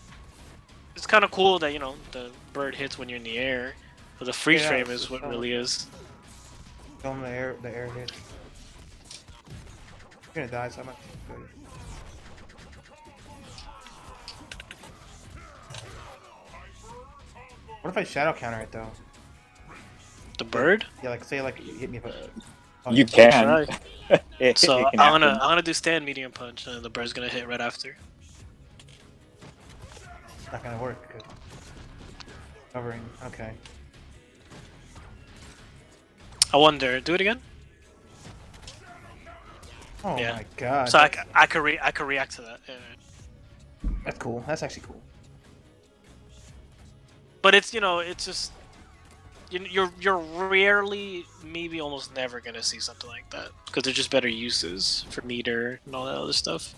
It's kind of cool that, you know, the bird hits when you're in the air, but the freeze Yeah, frame it's is just what so- really is. Show him the air hit. You're gonna die, so I'm not good. What if I shadow counter it though? The bird. Yeah, like say like you hit me with a... You can. Right. It So can I'm happen. gonna do stand medium punch, and the bird's gonna hit right after. It's not gonna work. 'Cause covering. Okay. I wonder. Do it again. Oh Yeah. my god. So I could react to that. Yeah. That's cool. That's actually cool. But it's, you know, it's just you're rarely, maybe almost never gonna see something like that because there's just better uses for meter and all that other stuff.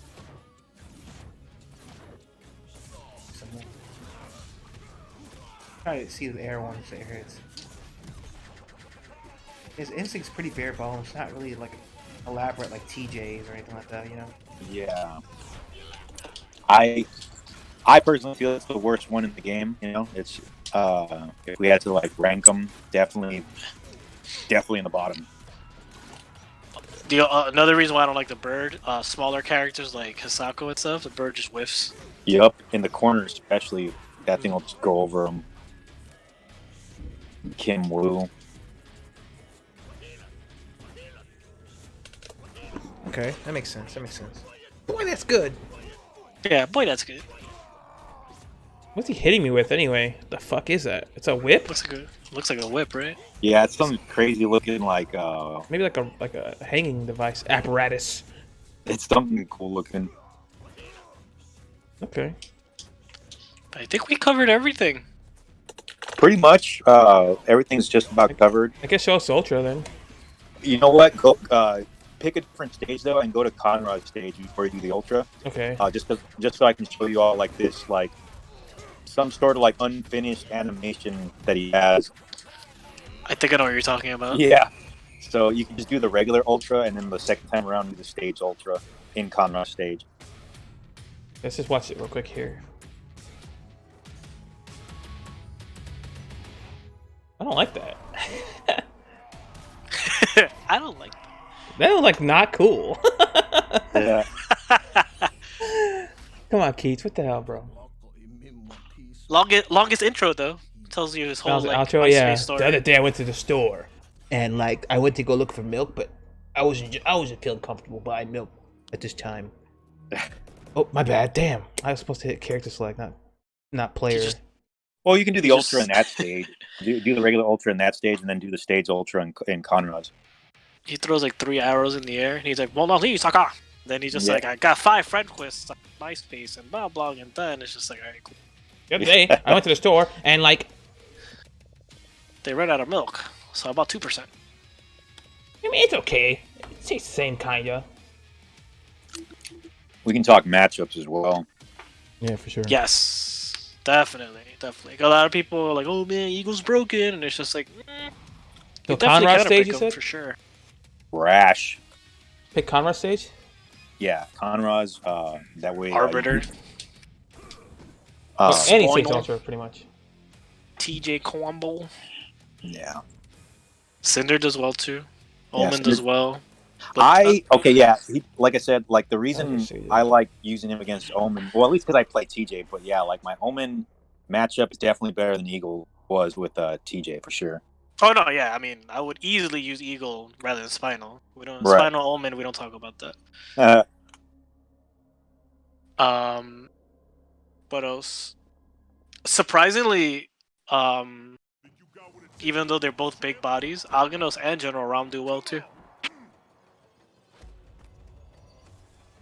Try to see the air ones. The air hits. His instinct's pretty bare bones. Not really like elaborate like TJ's or anything like that. You know. Yeah. I I personally feel it's the worst one in the game. You know, it's if we had to like rank them, definitely in the bottom. Another reason why I don't like the bird, smaller characters like Hisako and stuff, the bird just whiffs. Yep, in the corner especially, that thing will just go over them. Kim Woo. Okay, that makes sense. Boy, that's good. Yeah, boy, that's good. What's he hitting me with anyway? The fuck is that? It's a whip? Looks like a whip, right? Yeah, it's something crazy looking like. Maybe like a hanging device apparatus. It's something cool looking. Okay. I think we covered everything. Pretty much, everything's just about covered. I guess show us Ultra then. You know what? Go pick a different stage though, and go to Conrad's stage before you do the Ultra. Okay. Just so I can show you all like this, like some sort of like unfinished animation that he has. I think I know what you're talking about. Yeah. So you can just do the regular Ultra, and then the second time around do the stage Ultra in Conrad's stage. Let's just watch it real quick here. I don't like that. I don't like that. That was like not cool. Yeah. Come on, Keats. What the hell, bro? Longest intro though. Tells you his whole like outro, MySpace yeah. story. The other day I went to the store and like I went to go look for milk, but I wasn't feeling comfortable buying milk at this time. Oh, my bad. Damn. I was supposed to hit character select, not player. Well, you can do the Ultra in that stage. Do the regular Ultra in that stage, and then do the stage Ultra in Conrad's. He throws like 3 arrows in the air, and he's like, "Well, no, please, Saka." Then he's just Yeah. like, "I got 5 friend quests on MySpace and blah blah," and then it's just like, "Alright, cool." The other day I went to the store and like They ran out of milk, so I bought 2%. I mean it's okay. It's the same kinda. We can talk matchups as well. Yeah, for sure. Yes, definitely. A lot of people are like, "Oh man, Eagle's broken," and it's just like, So you definitely Conrad gotta stage, pick you him said? for sure. Rash. Pick Conrad stage? Yeah, Conrad's. That way. Arbiter, Any stage Spoinal. ultra, pretty much. TJ Combo, Yeah. Cinder does well too. Yeah, Omen does Cinder- well. But, Like I said, like the reason I like using him against Omen, well, at least because I play TJ, but yeah, like my Omen matchup is definitely better than Eagle was with TJ for sure. oh no, yeah. I mean, I would easily use Eagle rather than Spinal. We don't Right. Spinal Omen. We don't talk about that. What else? Surprisingly, even though they're both big bodies, Alganos and General Ram do well too.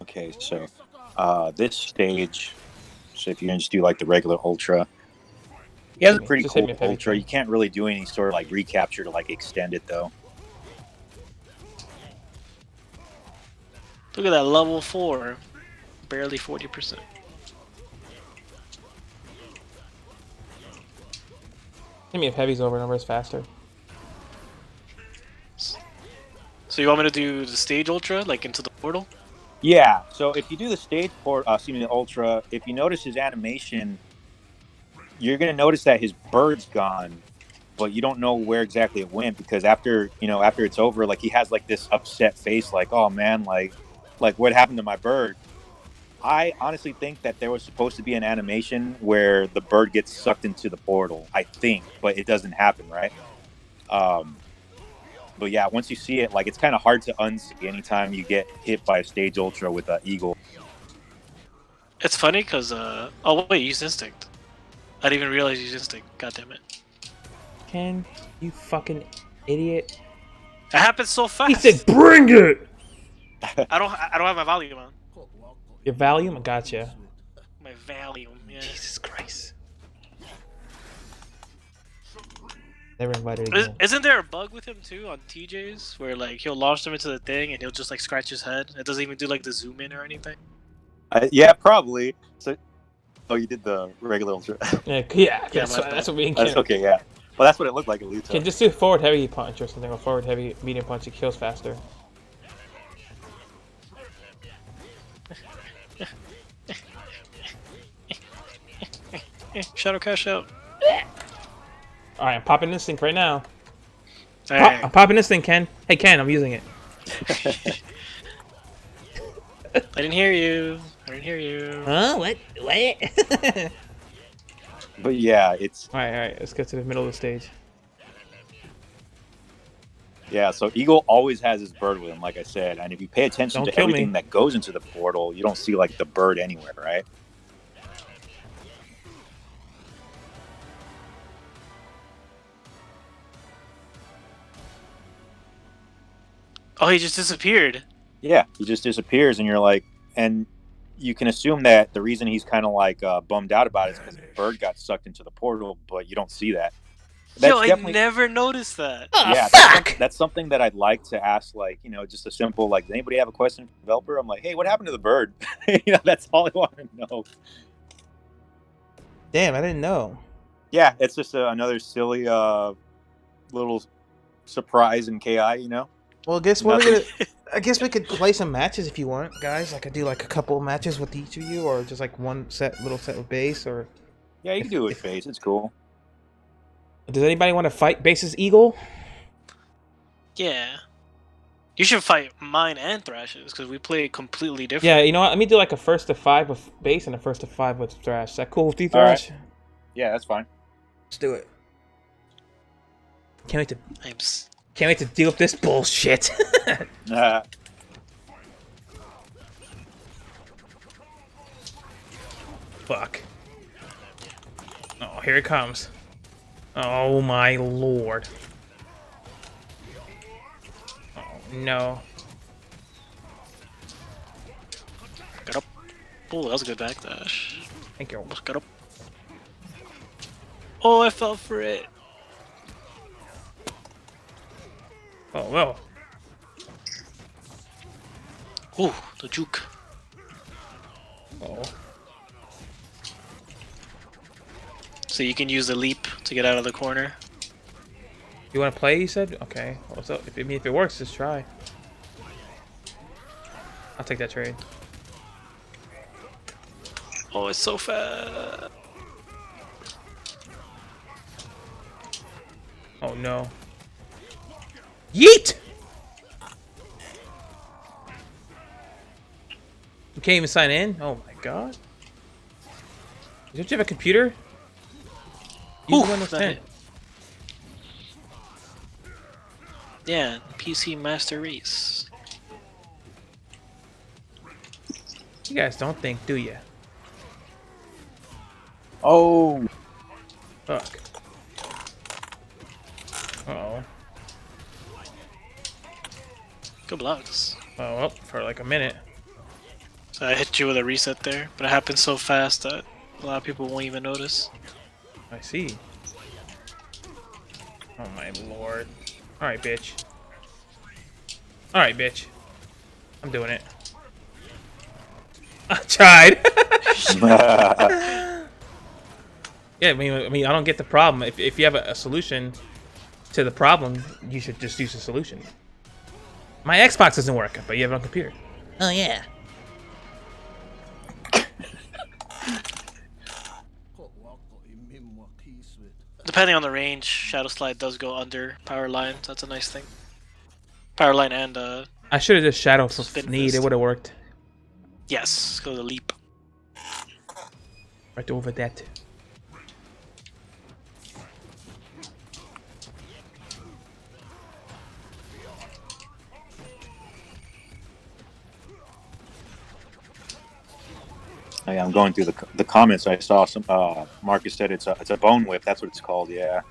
Okay, so this stage, so if you just do like the regular Ultra, he has a pretty Just hit cool me with heavy Ultra. thing. You can't really do any sort of like recapture to like extend it though. Look at that level 4, barely 40%. Hit me if heavy's over, numbers faster. So you want me to do the stage Ultra, like into the portal? Yeah, so if you do the stage port, the Ultra, if you notice his animation, you're gonna notice that his bird's gone, but you don't know where exactly it went because after it's over, like he has like this upset face, like, oh man, like what happened to my bird? I honestly think that there was supposed to be an animation where the bird gets sucked into the portal, I think, but it doesn't happen, right? But yeah, once you see it, like it's kind of hard to unsee anytime you get hit by a stage Ultra with an Eagle. It's funny because, oh wait, use Instinct. I didn't even realize you used Instinct. God damn it. Ken, you fucking idiot. It happens so fast. He said, bring it! I don't have my volume on. Your volume? I gotcha. My volume, yeah. Jesus Christ. Never invited Is, again. isn't there a bug with him too on TJ's where like he'll launch them into the thing and he'll just like scratch his head? It doesn't even do like the zoom in or anything. Yeah, probably. So, oh, you did the regular Ultra. Yeah, that's my bad. what me and That's Ken. okay, yeah. Well, that's what it looked like at least. Ken, just do forward heavy punch or something, or forward heavy medium punch. It kills faster. Shadow cash out. All right, I'm popping this thing right now. Hey. I'm popping this thing, Ken. Hey, Ken, I'm using it. I didn't hear you. I didn't hear you. Huh? What? What? But yeah, it's All right. Let's get to the middle of the stage. yeah. So Eagle always has his bird with him, like I said, and if you pay attention Don't to kill me. everything that goes into the portal, you don't see like the bird anywhere, right? Oh, he just disappeared. Yeah, he just disappears, and you're like, and you can assume that the reason he's kind of like bummed out about it is because the bird got sucked into the portal, but you don't see that. That's Yo, I definitely never noticed that. Oh, yeah. fuck! That's something that I'd like to ask, like just a simple like, does anybody have a question for the developer? I'm like, hey, what happened to the bird? That's all I want to know. Damn, I didn't know. Yeah, it's just another silly little surprise in KI. Well, guess what? Nothing. I guess we could play some matches if you want, guys. I could do like a couple of matches with each of you, or just like one little set with base, or. Yeah, you can do it with face. It's cool. Does anybody want to fight Base's Eagle? Yeah. You should fight mine and Thrash's because we play completely different. Yeah, you know what? Let me do like a 1st to 5 with Base and a 1st to 5 with Thrash. Is that cool with you, All right. Thrash? Yeah, that's fine. Let's do it. Can't I'm wait to deal with this bullshit. Fuck. Oh, here it comes. Oh my lord. Oh no. got up. Oh, that was a good backdash. Thank you. Almost got up. Oh, I fell for it. Oh well. Ooh, the juke. Oh. So you can use the leap to get out of the corner. You want to play? You said. Okay. Well, so if it works, just try. I'll take that trade. Oh, it's so fast. Oh no. Yeet! You can't even sign in? Oh my god. Don't you have a computer? Use Oof, Windows that 10. hit. Yeah, PC Master Race. You guys don't think, do you? Oh, Fuck. Uh-oh. Good blocks. Oh, well, for like a minute. So I hit you with a reset there, but it happened so fast that a lot of people won't even notice. I see. Oh my lord. Alright, bitch. Alright, bitch. I'm doing it. I tried! Yeah, I mean, I don't get the problem. If you have a solution to the problem, you should just use the solution. My Xbox doesn't work, but you have it on computer. Oh, yeah. Depending on the range, Shadow Slide does go under power line, so that's a nice thing. Power line and I should have just Shadow for Spin need. It fist. would have worked. yes, go to leap. Right over that. yeah, I'm going through the comments. I saw some. Marcus said it's a bone whip. That's what it's called. Yeah.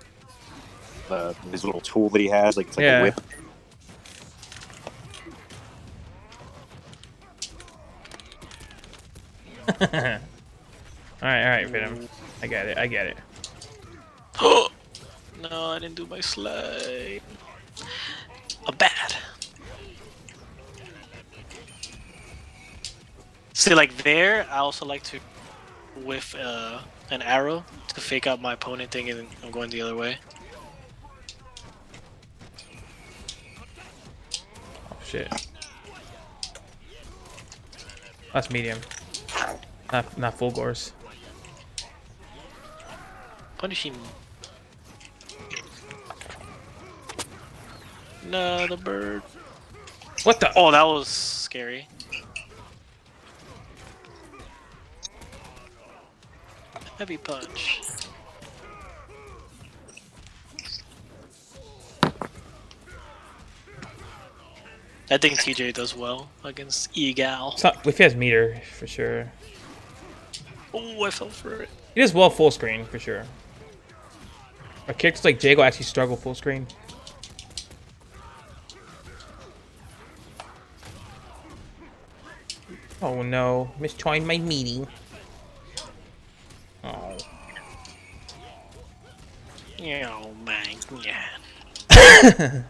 His little tool that he has, like it's like Yeah. a whip. Alright, Venom. I get it. No, I didn't do my slide. A bad. See, like there, I also like to whiff an arrow to fake out my opponent thinking I'm going the other way. Oh, shit. That's medium. Not full gores. Punish him. No, the bird. What the? Oh, that was scary. Heavy punch. I think TJ does well against Egal. If he has meter, for sure. Oh, I fell for it. He does well full screen, for sure. Our characters like Jago actually struggle full screen. Oh no, misjoined my meeting. Oh. Oh my god.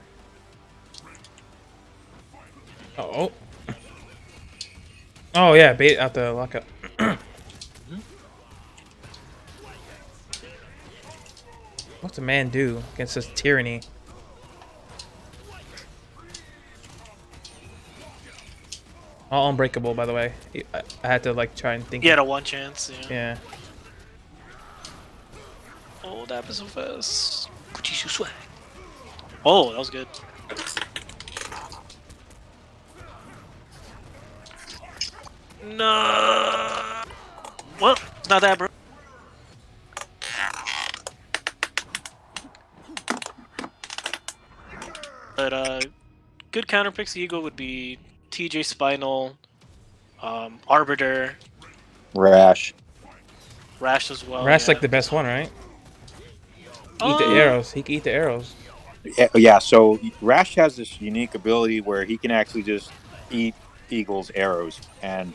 Oh. Oh yeah, bait out the lockup. What's a man do against this tyranny? All unbreakable, by the way. I had to like try and think. He had a one chance. Yeah. Yeah. Oh, that happened so fast. Kuchishu swag. Oh, that was good. No. Well, it's not that, bro. But good counter picks Eagle would be TJ Spinal, Arbiter, Rash. Rash as well. Rash yeah. like the best one, right? Eat the arrows. He can eat the arrows. Yeah, so Rash has this unique ability where he can actually just eat Eagle's arrows, and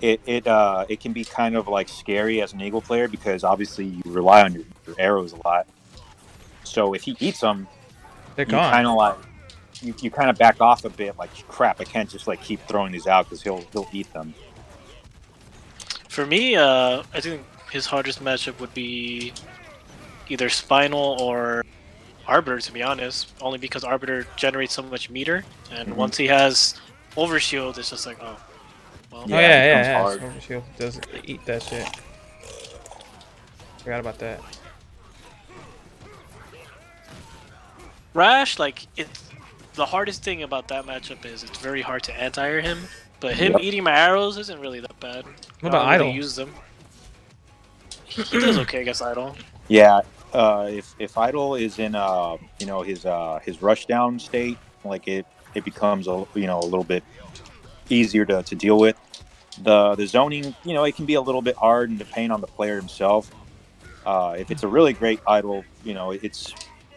it can be kind of like scary as an Eagle player because obviously you rely on your arrows a lot. So if he eats them, They're you gone. kind of like you kind of back off a bit. Like crap, I can't just like keep throwing these out because he'll eat them. For me, I think his hardest matchup would be either Spinal or Arbiter, to be honest. Only because Arbiter generates so much meter, and once he has Overshield, it's just like, oh, well. Oh yeah. Overshield does eat that shit. Forgot about that. Rash, like, the hardest thing about that matchup is it's very hard to anti-air him, but him eating my arrows isn't really that bad. What about I Idol? really use them. He does okay against Idol. Yeah, if Idol is in his rush down state, like it becomes a little bit easier to deal with. The zoning, it can be a little bit hard and depending on the player himself. If it's a really great Idol,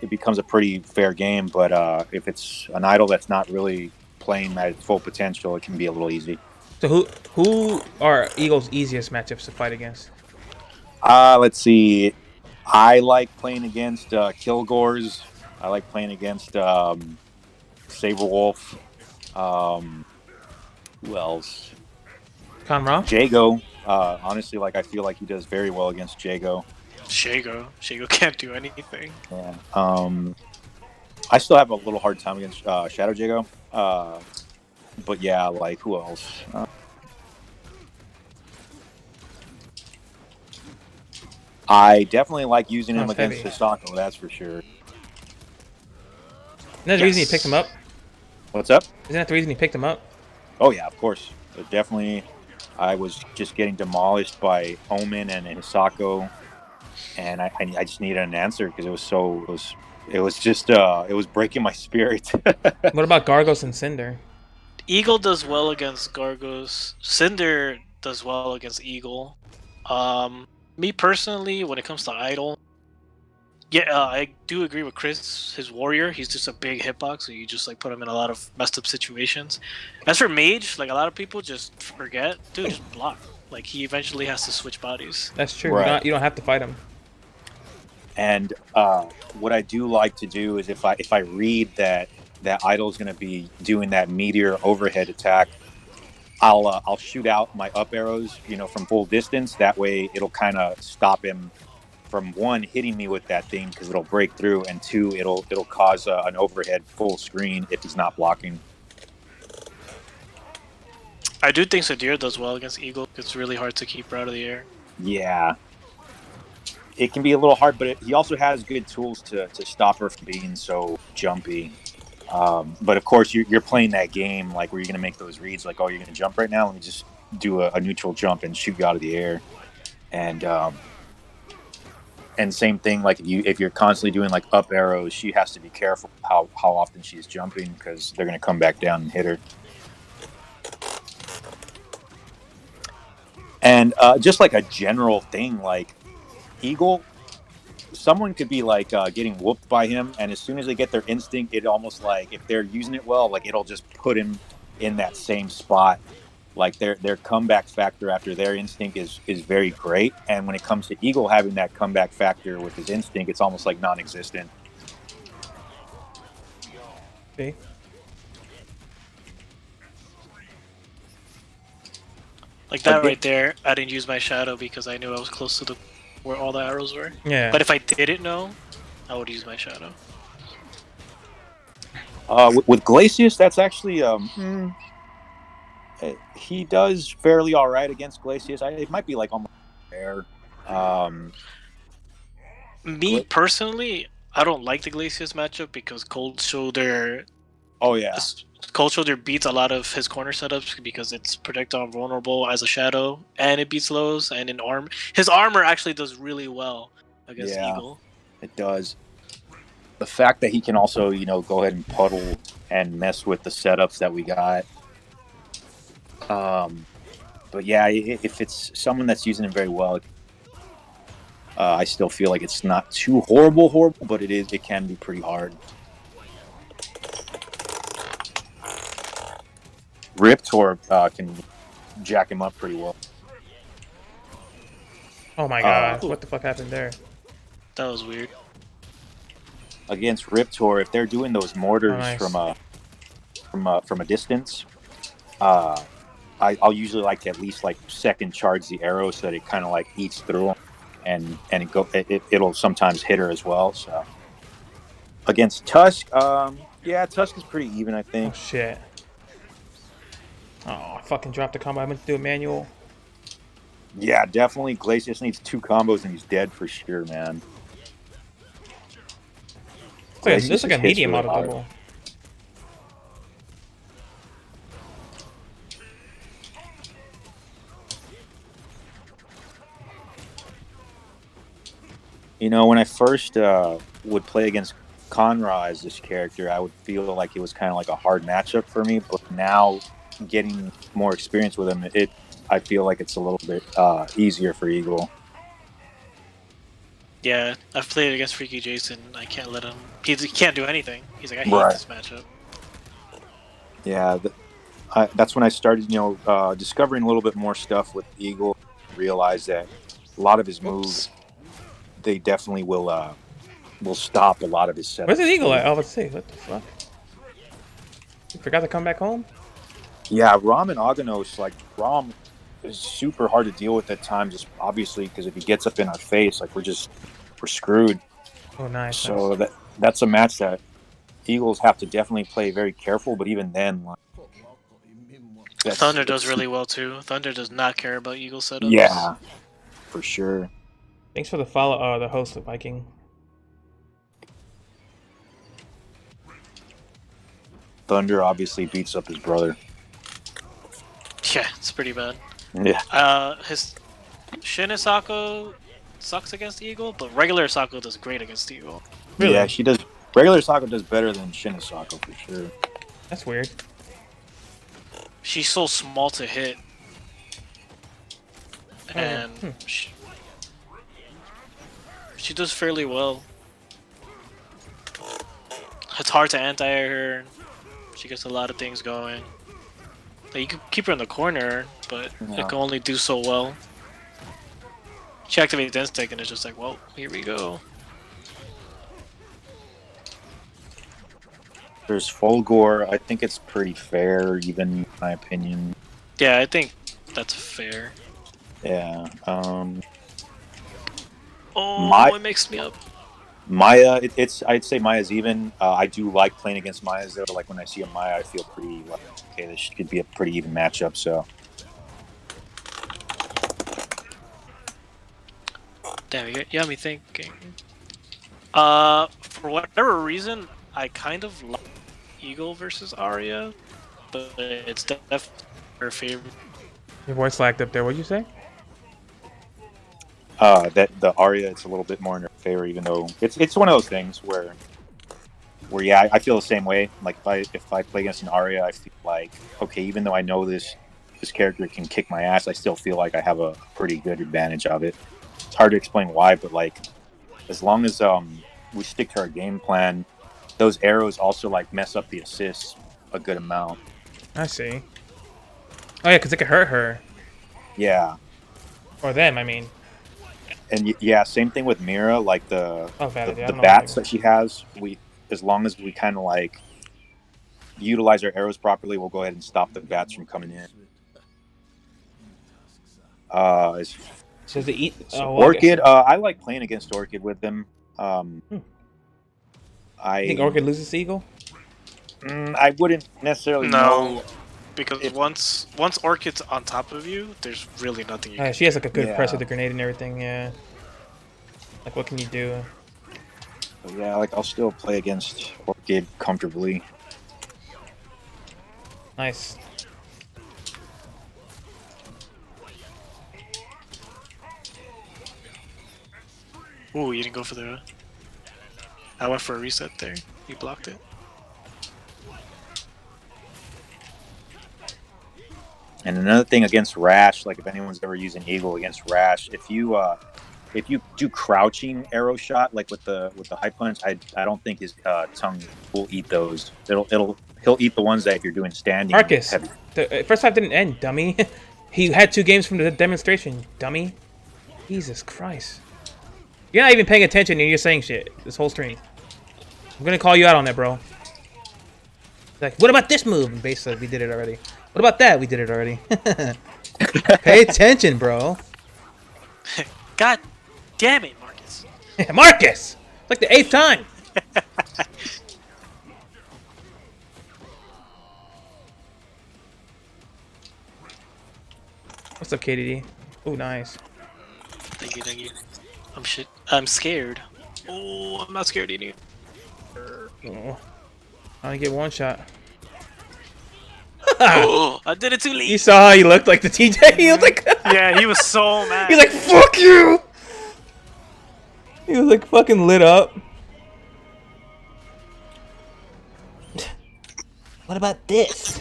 it becomes a pretty fair game. But if it's an Idol that's not really playing at its full potential, it can be a little easy. So who are Eagles' easiest matchups to fight against? Let's see. I like playing against Kilgores. I like playing against Saberwolf. Who else? Conra? Jago. Honestly, I feel like he does very well against Jago. Shago can't do anything. Yeah. I still have a little hard time against Shadow Jago. But yeah, who else? I definitely like using him against Hisako, that's for sure. Isn't that the reason he picked him up? What's up? Isn't that the reason he picked him up? Oh yeah, of course. Definitely, I was just getting demolished by Omen and Hisako, and I just needed an answer because it was breaking my spirit. What about Gargos and Cinder? Eagle does well against Gargos. Cinder does well against Eagle. Me personally, when it comes to Idol, I do agree with Chris. His warrior, he's just a big hitbox, so you just put him in a lot of messed up situations. As for mage, a lot of people just forget, dude, just block. He eventually has to switch bodies. That's true. Right. You don't have to fight him. And what I do like to do is if I read that Idol's going to be doing that meteor overhead attack, I'll shoot out my up arrows, from full distance. That way, it'll kind of stop him from one hitting me with that thing because it'll break through, and two, it'll cause an overhead full screen if he's not blocking. I do think Sadir does well against Eagle. It's really hard to keep her out of the air. Yeah. it can be a little hard, but he also has good tools to stop her from being so jumpy. But of course, you're playing that game like where you're going to make those reads, like, oh, you're going to jump right now. Let me just do a neutral jump and shoot you out of the air. And same thing, like if you're constantly doing like up arrows, she has to be careful how often she's jumping because they're going to come back down and hit her. And just like a general thing, like Eagle, someone could be like getting whooped by him, and as soon as they get their instinct, it almost like if they're using it well, like it'll just put him in that same spot. Like their comeback factor after their instinct is very great, and when it comes to Eagle having that comeback factor with his instinct, it's almost like non-existent. See? Like that right there, I didn't use my shadow because I knew I was close to where all the arrows were. Yeah. But if I didn't know, I would use my shadow. With Glacius, that's actually he does fairly all right against Glacius. It might be like almost fair. Me personally, I don't like the Glacius matchup because Cold Shoulder. Oh yeah, Cold Shoulder beats a lot of his corner setups because it's projectile vulnerable as a shadow, and it beats lows. And in his armor actually does really well against Eagle. It does. The fact that he can also, go ahead and puddle and mess with the setups that we got. But yeah, if it's someone that's using it very well, I still feel like it's not too horrible, but it can be pretty hard. Riptor can jack him up pretty well. Oh my god, what the fuck happened there? That was weird. Against Riptor, if they're doing those mortars from a distance, I'll usually like to at least like second charge the arrow so that it kind of like eats through them, and it'll sometimes hit her as well. So against Tusk, Tusk is pretty even, I think. Oh shit. Oh, I fucking dropped the combo. I meant to do a manual. Yeah, definitely. Glacius needs 2 combos and he's dead for sure, man. This is like a medium auto double. When I first would play against Conra as this character, I would feel like it was kind of like a hard matchup for me. But now, getting more experience with him, I feel like it's a little bit easier for Eagle. Yeah, I've played against Freaky Jason. I can't let him. He can't do anything. He's like, I hate this matchup. Yeah, that's when I started, discovering a little bit more stuff with Eagle. Realized that a lot of his moves, they definitely will stop a lot of his setups. Where's the Eagle at? Oh, let's see. What the fuck? You forgot to come back home? Yeah, Rom and Aganos, like Rom is super hard to deal with at times, just obviously because if he gets up in our face, like we're screwed. Oh, nice. So that's a match that Eagles have to definitely play very careful. But even then, like, Thunder does really well too. Thunder does not care about Eagle setups. Yeah, for sure. Thanks for the follow, the host of Viking. Thunder obviously beats up his brother. Yeah, it's pretty bad. Yeah. His Shin Asako sucks against Eagle, but regular Asako does great against Eagle. Really? Yeah, she does. Regular Asako does better than Shin Asako for sure. That's weird. She's so small to hit, and she does fairly well. It's hard to anti-air her. She gets a lot of things going. Like, you can keep her in the corner, but it can only do so well. She activates Instinct and it's just like, well, here we go. There's Fulgor. I think it's pretty fair, even in my opinion. Yeah, I think that's fair. Yeah. It makes me up. Maya, I'd say Maya's even. I do like playing against Maya's though. Like when I see a Maya, I feel pretty like, okay, this could be a pretty even matchup. So Damn, you got me thinking. For whatever reason, I kind of like Eagle versus Arya, but it's definitely her favorite. Your voice lagged up there. What'd you say? That the Arya, it's a little bit more in her favor, even though it's one of those things where yeah, I feel the same way. Like if I play against an Arya, I feel like, okay, even though I know this character can kick my ass, I still feel like I have a pretty good advantage of it. It's hard to explain why, but like as long as we stick to our game plan, those arrows also like mess up the assists a good amount. I see. Oh yeah, because it could hurt her. Yeah. Or them, I mean. And yeah, same thing with Mira. Like the bats that she has, as long as we kind of like utilize our arrows properly, we'll go ahead and stop the bats from coming in. Does it eat? Orchid, I like playing against Orchid with them. You think Orchid loses to Eagle? I wouldn't necessarily know. Because once Orchid's on top of you, there's really nothing you can do. She has like a good press with the grenade and everything, yeah. Like, what can you do? But yeah, like I'll still play against Orchid comfortably. Nice. Ooh, you didn't go for the... I went for a reset there. You blocked it. And another thing against Rash, like if anyone's ever using Eagle against Rash, if you do crouching arrow shot, like with the high punch, I don't think his tongue will eat those. He'll eat the ones that if you're doing standing. Marcus, the first half didn't end, dummy. He had 2 games from the demonstration, dummy. Jesus Christ. You're not even paying attention and you're saying shit this whole stream. I'm gonna call you out on that, bro. Like, what about this move? And basically, we did it already. What about that? We did it already. Pay attention, bro. God damn it, Marcus. Marcus! It's like the 8th time. What's up, KDD? Oh, nice. Thank you. I'm scared. Oh, I'm not scared anymore. Oh. I only get 1 shot. Oh, I did it too late. You saw how he looked like the TJ? He was like... Yeah, he was so mad. He's like, fuck you! He was like fucking lit up. What about this?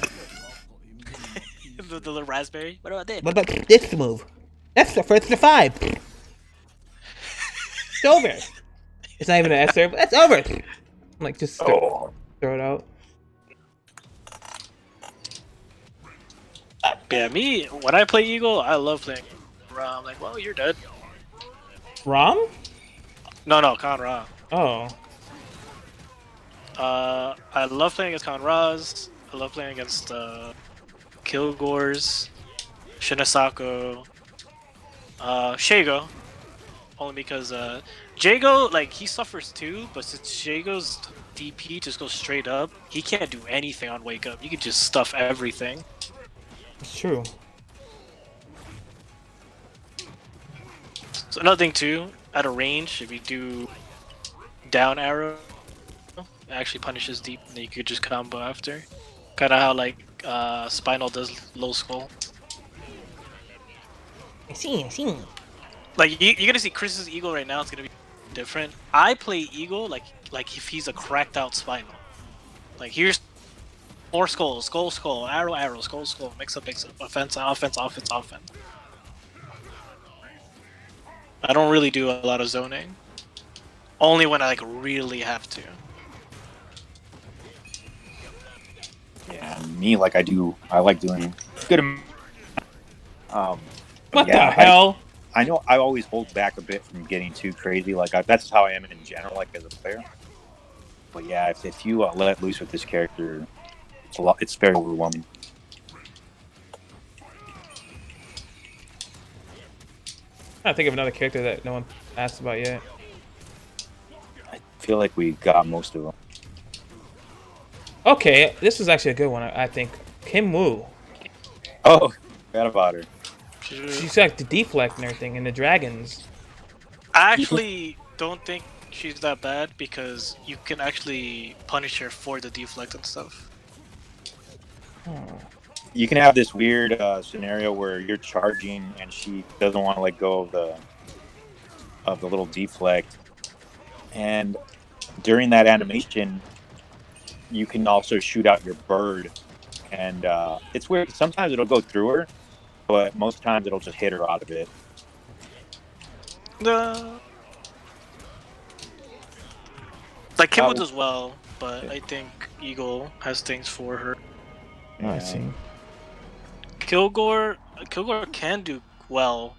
the little raspberry? What about that? What about this move? That's the first to 5. It's over. It's not even an S serve. That's over. I'm like, just throw it out. Yeah, me, when I play Eagle, I love playing Ra. I'm like, well, you're dead. Rom? No, Khan Ra. Oh. I love playing against Khan Ras. I love playing against Kilgores, Shinosako, Shago. Only because Jago, like, he suffers too, but since Jago's DP just goes straight up, he can't do anything on Wake Up. You can just stuff everything. It's true. So another thing too, at a range, if you do down arrow, it actually punishes deep, and then you could just combo after. Kind of how like Spinal does low skull. I see. Like you're gonna see Chris's Eagle right now. It's gonna be different. I play Eagle like if he's a cracked out Spinal. Like here's 4 skulls, skull, arrow, skull, mix up, offense, offense. I don't really do a lot of zoning. Only when I like really have to. Yeah, me, like I like doing good. What the hell? I know I always hold back a bit from getting too crazy. Like that's how I am in general, like as a player. But yeah, if you let loose with this character, it's very overwhelming. I think of another character that no one asked about yet. I feel like we got most of them. Okay, this is actually a good one, I think. Kim Woo. Oh, forgot about her. She's like the deflect and everything, and the dragons. I actually don't think she's that bad because you can actually punish her for the deflect and stuff. You can have this weird scenario where you're charging and she doesn't want to let go of the little deflect, and during that animation, you can also shoot out your bird, and it's weird. Sometimes it'll go through her, but most times it'll just hit her out of it. Like Kimbo Oh. does well, but I think Eagle has things for her. Oh, I see. Kilgore can do well,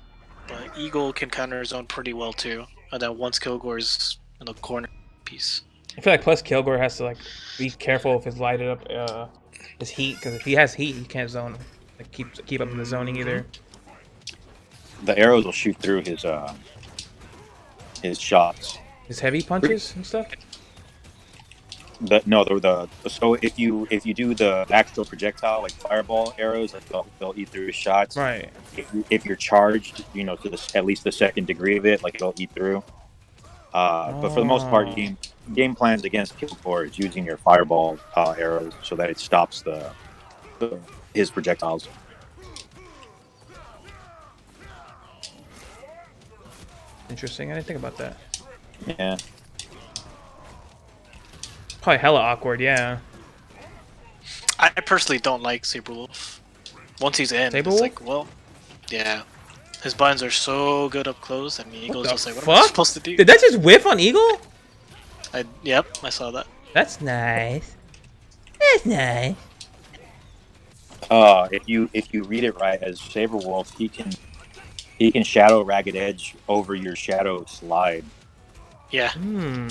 but Eagle can counter his own pretty well too. And then once Kilgore's in the corner piece. I feel like plus Kilgore has to like be careful if his lighted up his heat, because if he has heat, he can't zone. Like keep up in the zoning either. The arrows will shoot through his shots. His heavy punches and stuff. But no, so if you do the actual projectile like fireball arrows, like they'll eat through his shots. Right. If you're charged, to at least the second degree of it, like it'll eat through. But for the most part, game plans against Kilgore is using your fireball arrows so that it stops his projectiles. Interesting. I didn't think about that. Yeah. Probably hella awkward. Yeah. I personally don't like Saberwolf. Once he's in, Saberwolf? it's like, well, yeah. His buttons are so good up close, and Eagle's the just like, what am I fuck? supposed to do? Did that just whiff on Eagle? Yep, I saw that. That's nice. That's nice. If you read it right as Saberwolf, he can shadow Ragged Edge over your shadow slide. Yeah, Hmm.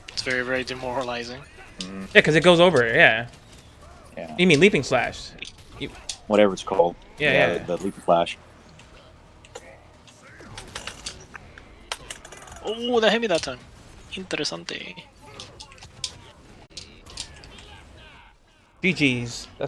it's very, very demoralizing. Yeah, because it goes over it. Yeah. Yeah. You mean leaping slash? Whatever it's called. Yeah. The leap flash. Oh, that hit me that time. Interesante. GG's.